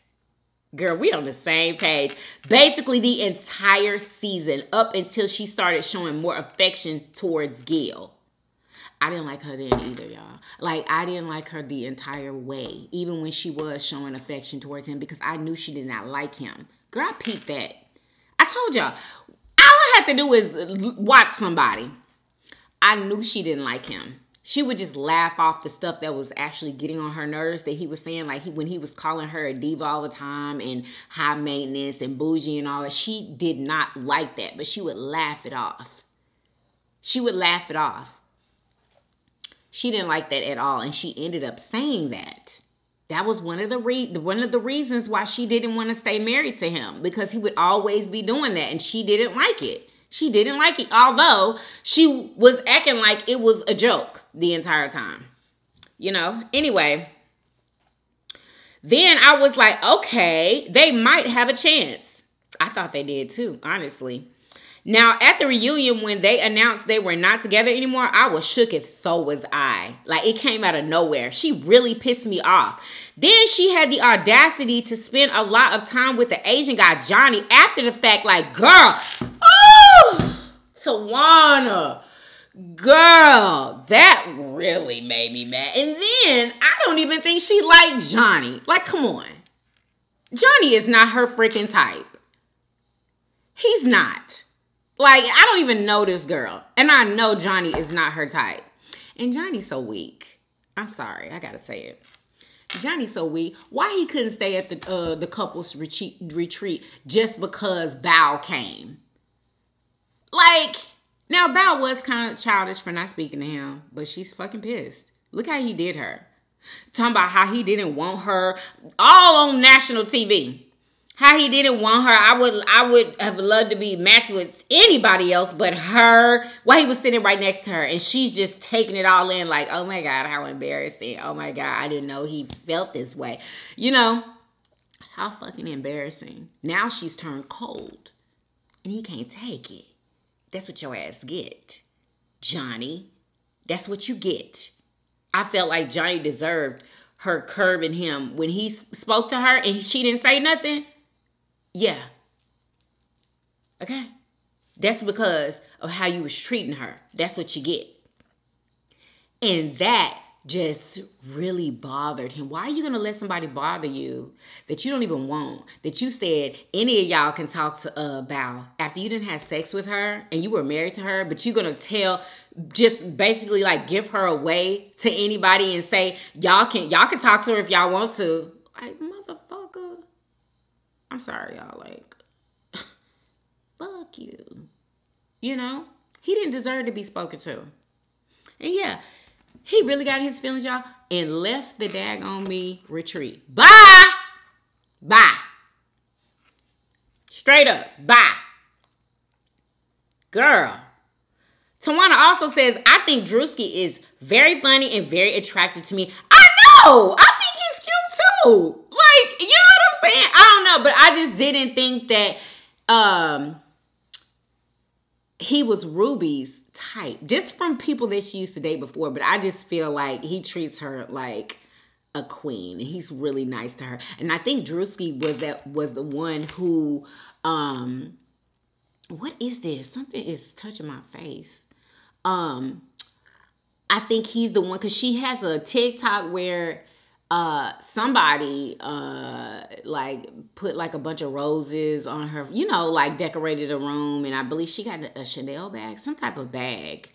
Girl, we on the same page. Basically, the entire season up until she started showing more affection towards Gil. I didn't like her then either, y'all. Like, I didn't like her the entire way. Even when she was showing affection towards him because I knew she did not like him. Girl, I peeped that. I told y'all. All I have to do is watch somebody. I knew she didn't like him. She would just laugh off the stuff that was actually getting on her nerves that he was saying. Like when he was calling her a diva all the time and high maintenance and bougie and all that. She did not like that, but she would laugh it off. She would laugh it off. She didn't like that at all, and she ended up saying that. That was one of the reasons why she didn't want to stay married to him, because he would always be doing that, and she didn't like it. She didn't like it, although she was acting like it was a joke the entire time. You know? Anyway, then I was like, okay, they might have a chance. I thought they did too, honestly. Now, at the reunion, when they announced they were not together anymore, I was shook, and so was I. Like, it came out of nowhere. She really pissed me off. Then she had the audacity to spend a lot of time with the Asian guy, Johnny, after the fact. Like, girl, oh, Tawana, girl, that really made me mad. And then, I don't even think she liked Johnny. Like, come on. Johnny is not her freaking type. He's not. Like, I don't even know this girl. And I know Johnny is not her type. And Johnny's so weak. I'm sorry. I gotta say it. Johnny's so weak. Why he couldn't stay at the couple's retreat just because Bao came? Like, now Bao was kind of childish for not speaking to him. But she's fucking pissed. Look how he did her. Talking about how he didn't want her. All on national TV. How he didn't want her. I would have loved to be matched with anybody else but her. While he was sitting right next to her. And she's just taking it all in like, oh my God, how embarrassing. Oh my God, I didn't know he felt this way. You know, how fucking embarrassing. Now she's turned cold. And he can't take it. That's what your ass get, Johnny. That's what you get. I felt like Johnny deserved her curbing him when he spoke to her and she didn't say nothing. Yeah. Okay? That's because of how you was treating her. That's what you get. And that just really bothered him. Why are you going to let somebody bother you that you don't even want? That you said any of y'all can talk to Bao after you didn't have sex with her and you were married to her, but you're going to tell, just basically like give her away to anybody and say y'all can talk to her if y'all want to. Like, motherfucker. I'm sorry, y'all. Like, fuck you. You know? He didn't deserve to be spoken to. And yeah, he really got his feelings, y'all, and left the daggone me retreat. Bye! Bye. Straight up. Bye. Girl. Tawana also says, I think Drewski is very funny and very attractive to me. I know! I think he's cute too. Like, you know what I'm saying? I don't know, but I just didn't think that he was Ruby's type. Just from people that she used to date before, but I just feel like he treats her like a queen. And he's really nice to her. And I think Drewski was the one who what is this? Something is touching my face. I think he's the one, because she has a TikTok where somebody like put like a bunch of roses on her, you know, like decorated a room, and I believe she got a Chanel bag, some type of bag.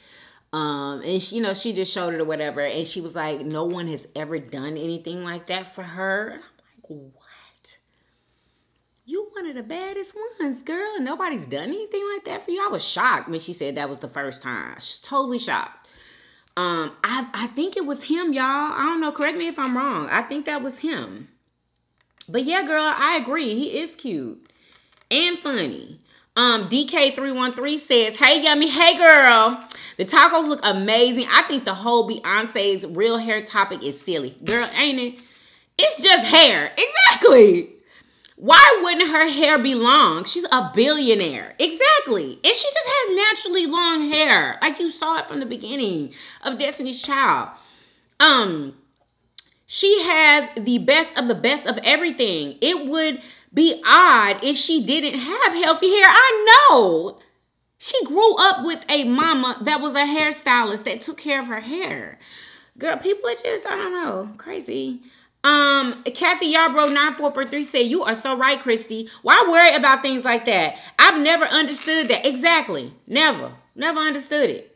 And she, you know, she just showed it or whatever, and she was like, no one has ever done anything like that for her. And I'm like, what? You one of the baddest ones, girl, and nobody's done anything like that for you. I was shocked when she said that was the first time. She's totally shocked. I think it was him, y'all. I don't know. Correct me if I'm wrong. I think that was him. But yeah, girl, I agree. He is cute and funny. DK313 says, hey, Yummy. Hey, girl. The tacos look amazing. I think the whole Beyonce's real hair topic is silly. Girl, ain't it? It's just hair. Exactly. Why wouldn't her hair be long? She's a billionaire. Exactly. And she just has naturally long hair. Like you saw it from the beginning of Destiny's Child. She has the best of everything. It would be odd if she didn't have healthy hair. I know. She grew up with a mama that was a hairstylist that took care of her hair. Girl, people are just, I don't know, crazy. Kathy Yarbrough 9443 said, you are so right, Christy. Why worry about things like that? I've never understood that. Exactly. Never understood it.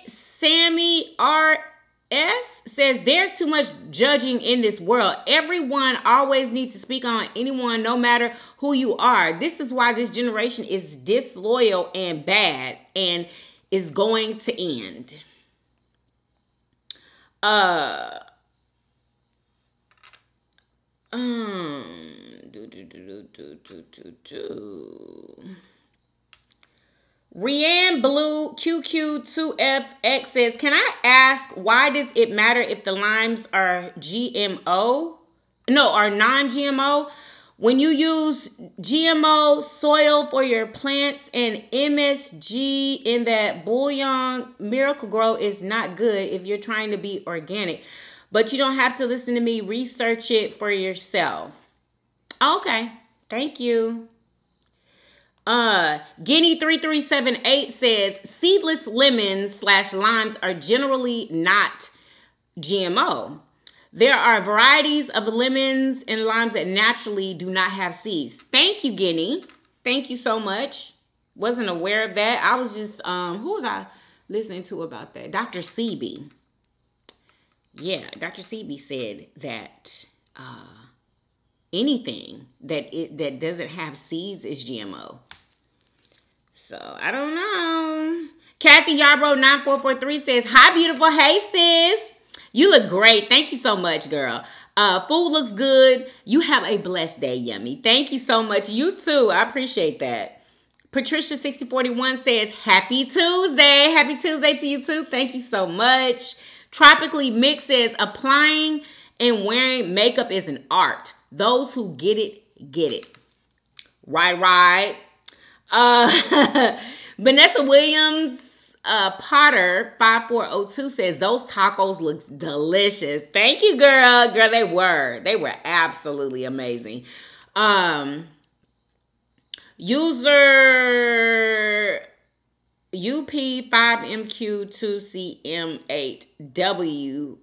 Sammy R.S. says, there's too much judging in this world. Everyone always needs to speak on anyone, no matter who you are. This is why this generation is disloyal and bad and is going to end. Rianne Blue QQ2FX says, can I ask, why does it matter if the limes are GMO? No, are non-GMO? When you use GMO soil for your plants and MSG in that bouillon, Miracle Grow is not good if you're trying to be organic. But you don't have to listen to me. Research it for yourself. Okay. Thank you. Guinea3378 says, seedless lemons/limes are generally not GMO. There are varieties of lemons and limes that naturally do not have seeds. Thank you, Guinea. Thank you so much. Wasn't aware of that. I was just, who was I listening to about that? Dr. Sebi. Yeah, Dr. Sebi said that anything that doesn't have seeds is GMO. So, I don't know. Kathy Yarbrough 9443 says, hi, beautiful. Hey, sis. You look great. Thank you so much, girl. Food looks good. You have a blessed day, Yummy. Thank you so much. You too. I appreciate that. Patricia6041 says, happy Tuesday. Happy Tuesday to you too. Thank you so much. Tropically Mixed says, applying and wearing makeup is an art. Those who get it, get it. Right. Vanessa Williams Potter 5402 says, those tacos look delicious. Thank you, girl. Girl, they were absolutely amazing. User UP5MQ2CM8W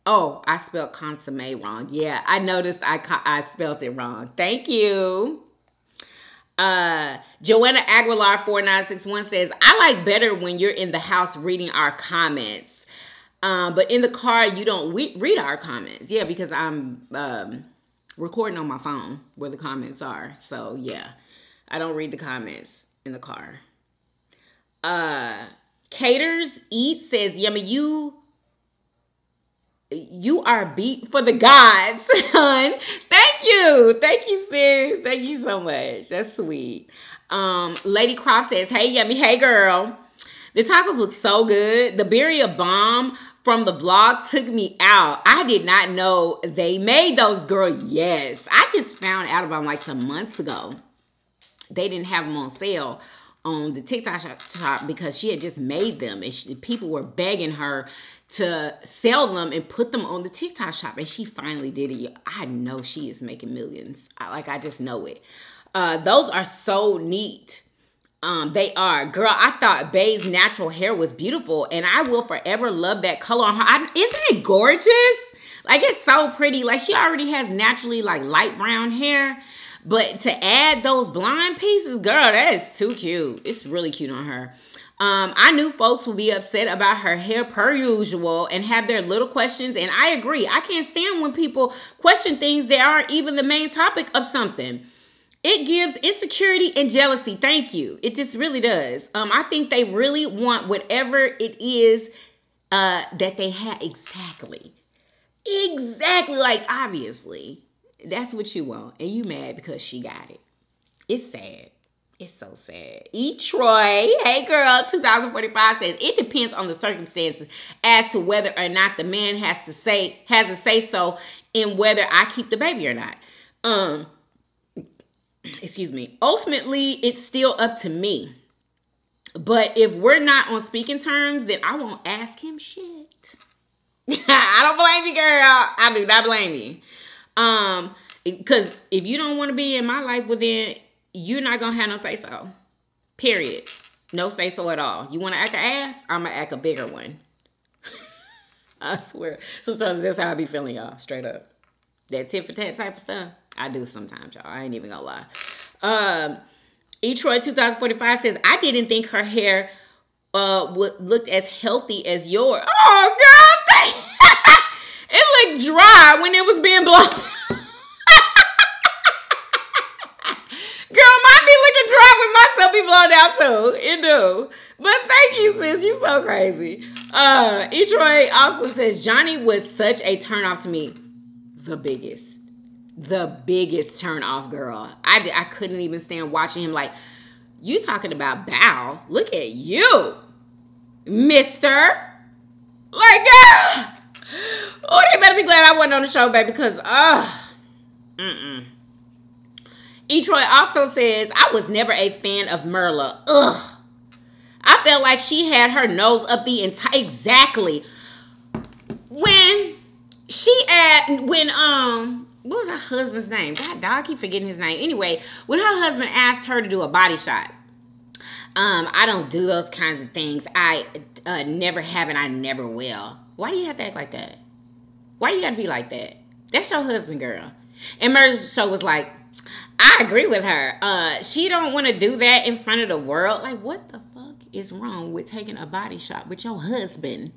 oh, I spelled consomme wrong. Yeah, I noticed I spelled it wrong. Thank you. Joanna Aguilar 4961 says, I like better when you're in the house reading our comments. But in the car, you don't read our comments. Yeah, because I'm recording on my phone where the comments are. So, yeah, I don't read the comments in the car. Caters Eat says, Yummy, you are beat for the gods, son. Thank you, sis. Thank you so much. That's sweet. Lady Croft says, hey, Yummy. Hey, girl. The tacos look so good. The Birria bomb from the vlog took me out. I did not know they made those, girl. Yes. I just found out about them like some months ago. They didn't have them on sale on the TikTok shop because she had just made them. And people were begging her to sell them and put them on the TikTok shop. And she finally did it. I know she is making millions. I just know it. Those are so neat. They are. Girl, I thought Bae's natural hair was beautiful. And I will forever love that color on her. Isn't it gorgeous? Like, it's so pretty. Like, she already has naturally, like, light brown hair. But to add those blonde pieces, girl, that is too cute. It's really cute on her. I knew folks would be upset about her hair per usual and have their little questions. And I agree. I can't stand when people question things that aren't even the main topic of something. It gives insecurity and jealousy. Thank you. It just really does. I think they really want whatever it is that they have. Exactly. Like, obviously. That's what you want. And you mad because she got it. It's sad. It's so sad. E. Troy, hey girl, 2045 says, it depends on the circumstances as to whether or not the man has a say so in whether I keep the baby or not. Excuse me. Ultimately, it's still up to me. But if we're not on speaking terms, then I won't ask him shit. I don't blame you, girl. I do not blame you. Because if you don't want to be in my life, well then you're not gonna have no say so. Period. No say so at all. You want to act an ass? I'm gonna act a bigger one. I swear. Sometimes that's how I be feeling, y'all. Straight up. That tit for tat type of stuff. I do sometimes, y'all. I ain't even gonna lie. Etroy 2045 says, I didn't think her hair looked as healthy as yours. Oh, girl, it looked dry when it was being blown. Girl, mine be looking dry when my stuff be blown out too. It do. But thank you, sis. You so crazy. Etroy also says, Johnny was such a turnoff to me. The biggest turn off, girl. I couldn't even stand watching him. Like, you talking about Bow? Look at you, mister. Like, girl. Oh, they better be glad I wasn't on the show, baby, because, Etroy also says, I was never a fan of Merla. Ugh. I felt like she had her nose up the entire... Exactly. What was her husband's name? God, dog, I keep forgetting his name. Anyway, when her husband asked her to do a body shot, I don't do those kinds of things. I never have and I never will. Why do you have to act like that? Why you gotta be like that? That's your husband, girl. And Mer's show was like, I agree with her. She don't want to do that in front of the world. Like, what the fuck is wrong with taking a body shot with your husband?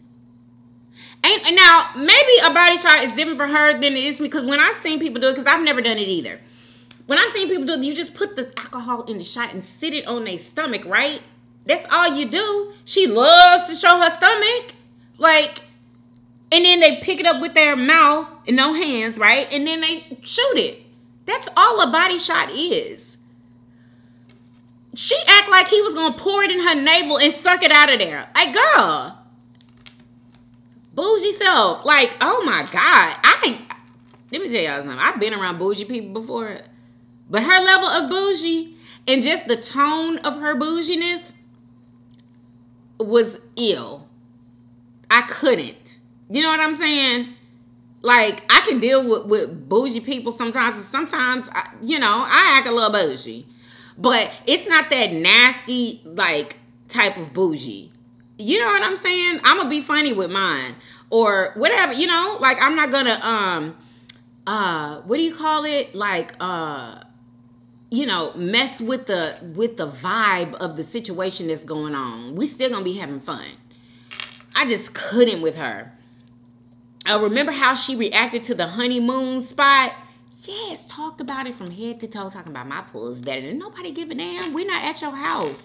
And now, maybe a body shot is different for her than it is because when I've seen people do it, because I've never done it either. When I've seen people do it, you just put the alcohol in the shot and sit it on their stomach, right? That's all you do. She loves to show her stomach. Like, and then they pick it up with their mouth and no hands, right? And then they shoot it. That's all a body shot is. She act like he was going to pour it in her navel and suck it out of there. Like, girl. Bougie self. Like, oh my God. Let me tell y'all something. I've been around bougie people before. But her level of bougie and just the tone of her bouginess was ill. I couldn't. You know what I'm saying? Like, I can deal with bougie people sometimes. And sometimes, I act a little bougie. But it's not that nasty, like, type of bougie. You know what I'm saying? I'm going to be funny with mine. Or whatever, like, I'm not going to, what do you call it? Like, mess with the vibe of the situation that's going on. We still going to be having fun. I just couldn't with her. Remember how she reacted to the honeymoon spot? Yes, talked about it from head to toe, talking about my pool is better than nobody give a damn. We're not at your house.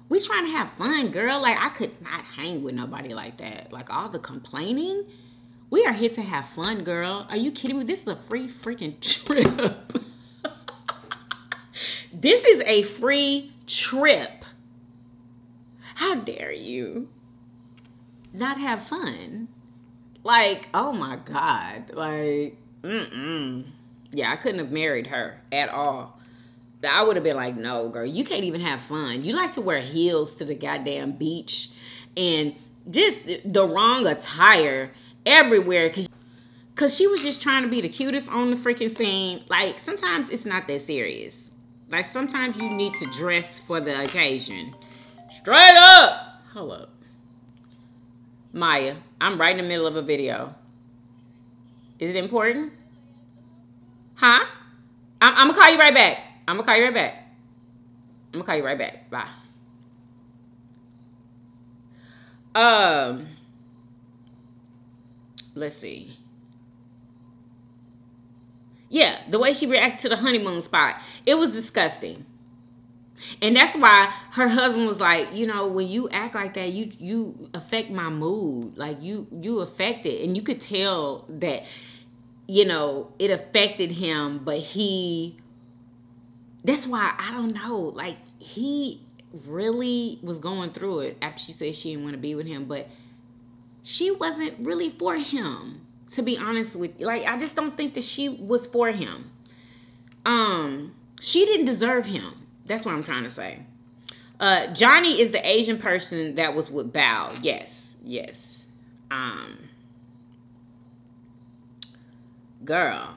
We trying to have fun, girl. Like, I could not hang with nobody like that. Like, all the complaining. We are here to have fun, girl. Are you kidding me? This is a free freaking trip. This is a free trip. How dare you not have fun? Like, oh my God. Like, yeah, I couldn't have married her at all. I would have been like, no, girl, you can't even have fun. You like to wear heels to the goddamn beach and just the wrong attire everywhere because she was just trying to be the cutest on the freaking scene. Like, sometimes it's not that serious. Like, sometimes you need to dress for the occasion. Straight up. Hold up. Maya, I'm right in the middle of a video. Is it important? Huh? I'm going to call you right back. I'm going to call you right back. Bye. Let's see. Yeah, the way she reacted to the honeymoon spot. It was disgusting. And that's why her husband was like, when you act like that, you affect my mood. Like, you affect it. And you could tell that, it affected him. But that's why, I don't know. Like, he really was going through it after she said she didn't want to be with him. But she wasn't really for him, to be honest with you. Like, I just don't think that she was for him. She didn't deserve him. That's what I'm trying to say. Johnny is the Asian person that was with Bao. Yes. Girl.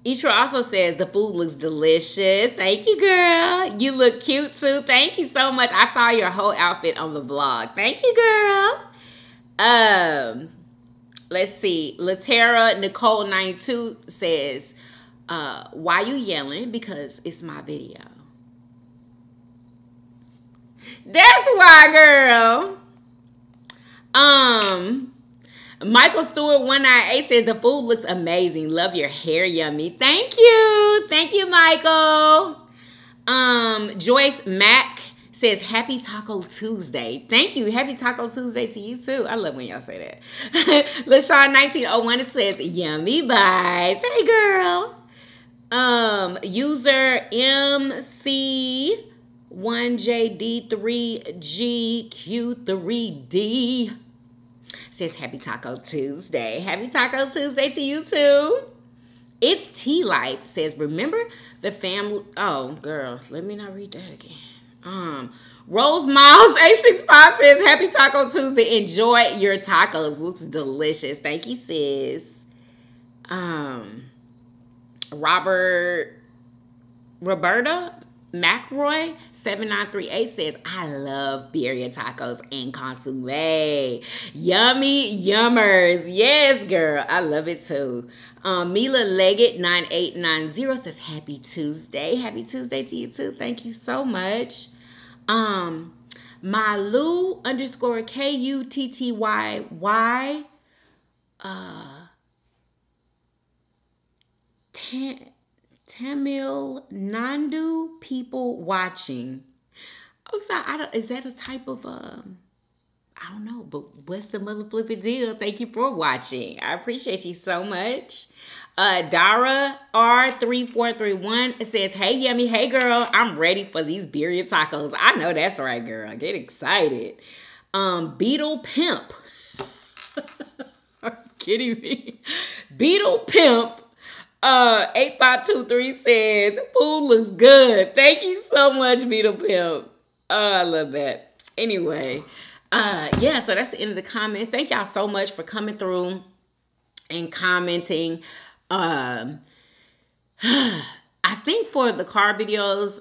Itra also says the food looks delicious. Thank you, girl. You look cute, too. Thank you so much. I saw your whole outfit on the vlog. Thank you, girl. Let's see. Latera Nicole 92 says, why you yelling? Because it's my video. That's why, girl. Michael Stewart 198 says the food looks amazing. Love your hair, Yummy. Thank you. Thank you, Michael. Joyce Mack says happy Taco Tuesday. Thank you. Happy Taco Tuesday to you too. I love when y'all say that. LaShawn 1901 says yummy bites. Hey girl. User MC1JD3GQ3D says happy Taco Tuesday. Happy Taco Tuesday to you too. It's Tea Life says, remember the family. Oh, girl, let me not read that again. Rose Miles 865 says, happy Taco Tuesday. Enjoy your tacos. Looks delicious. Thank you, sis. Roberta McRoy 7938 says, I love birria tacos and consomme. Yummy yummers. Yes, girl. I love it too. Mila Leggett 9890 says, happy Tuesday. Happy Tuesday to you too. Thank you so much. Malu _ KUTTYY Tamil Nandu people watching. I'm sorry, is that a type of I don't know, but what's the mother flipping deal? Thank you for watching. I appreciate you so much. Dara R3431 says, hey Yummy, hey girl, I'm ready for these birria tacos. I know that's right, girl. Get excited. Beetle Pimp. Are you kidding me? Beetle Pimp 8523 says, food looks good. Thank you so much, Beetle Pimp. Oh, I love that. Anyway, yeah, so that's the end of the comments. Thank y'all so much for coming through and commenting. I think for the car videos,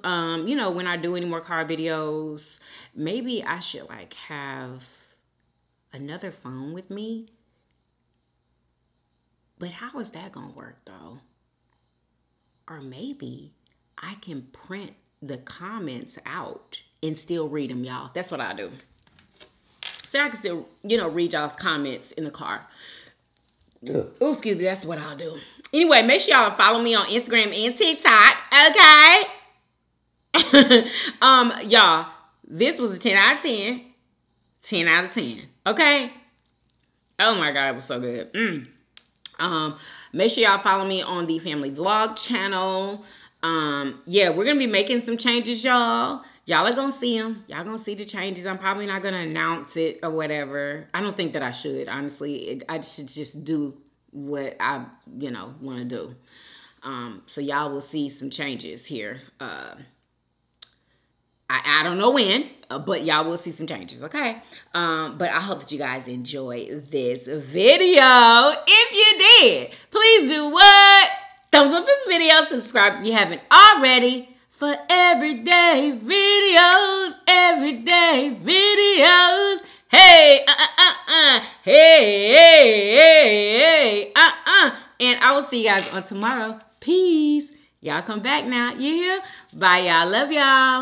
you know, when I do any more car videos, maybe I should like have another phone with me. But how is that gonna work though? Or maybe I can print the comments out and still read them, y'all. That's what I do. So I can still, you know, read y'all's comments in the car. Oh, excuse me, that's what I'll do. Anyway, make sure y'all follow me on Instagram and TikTok, okay? Y'all, this was a 10 out of 10. 10 out of 10, okay? Oh my God, it was so good. Make sure y'all follow me on the Family Vlog channel. Yeah, we're going to be making some changes, y'all. Y'all are going to see them. Y'all going to see the changes. I'm probably not going to announce it or whatever. I don't think that I should, honestly. I should just do what I, you know, want to do. So y'all will see some changes here. I don't know when, but y'all will see some changes, okay? But I hope that you guys enjoy this video. If you did, please do what? Thumbs up this video, subscribe if you haven't already for everyday videos, Hey, hey, and I will see you guys on tomorrow. Peace. Y'all come back now. You hear? Bye, y'all. Love y'all.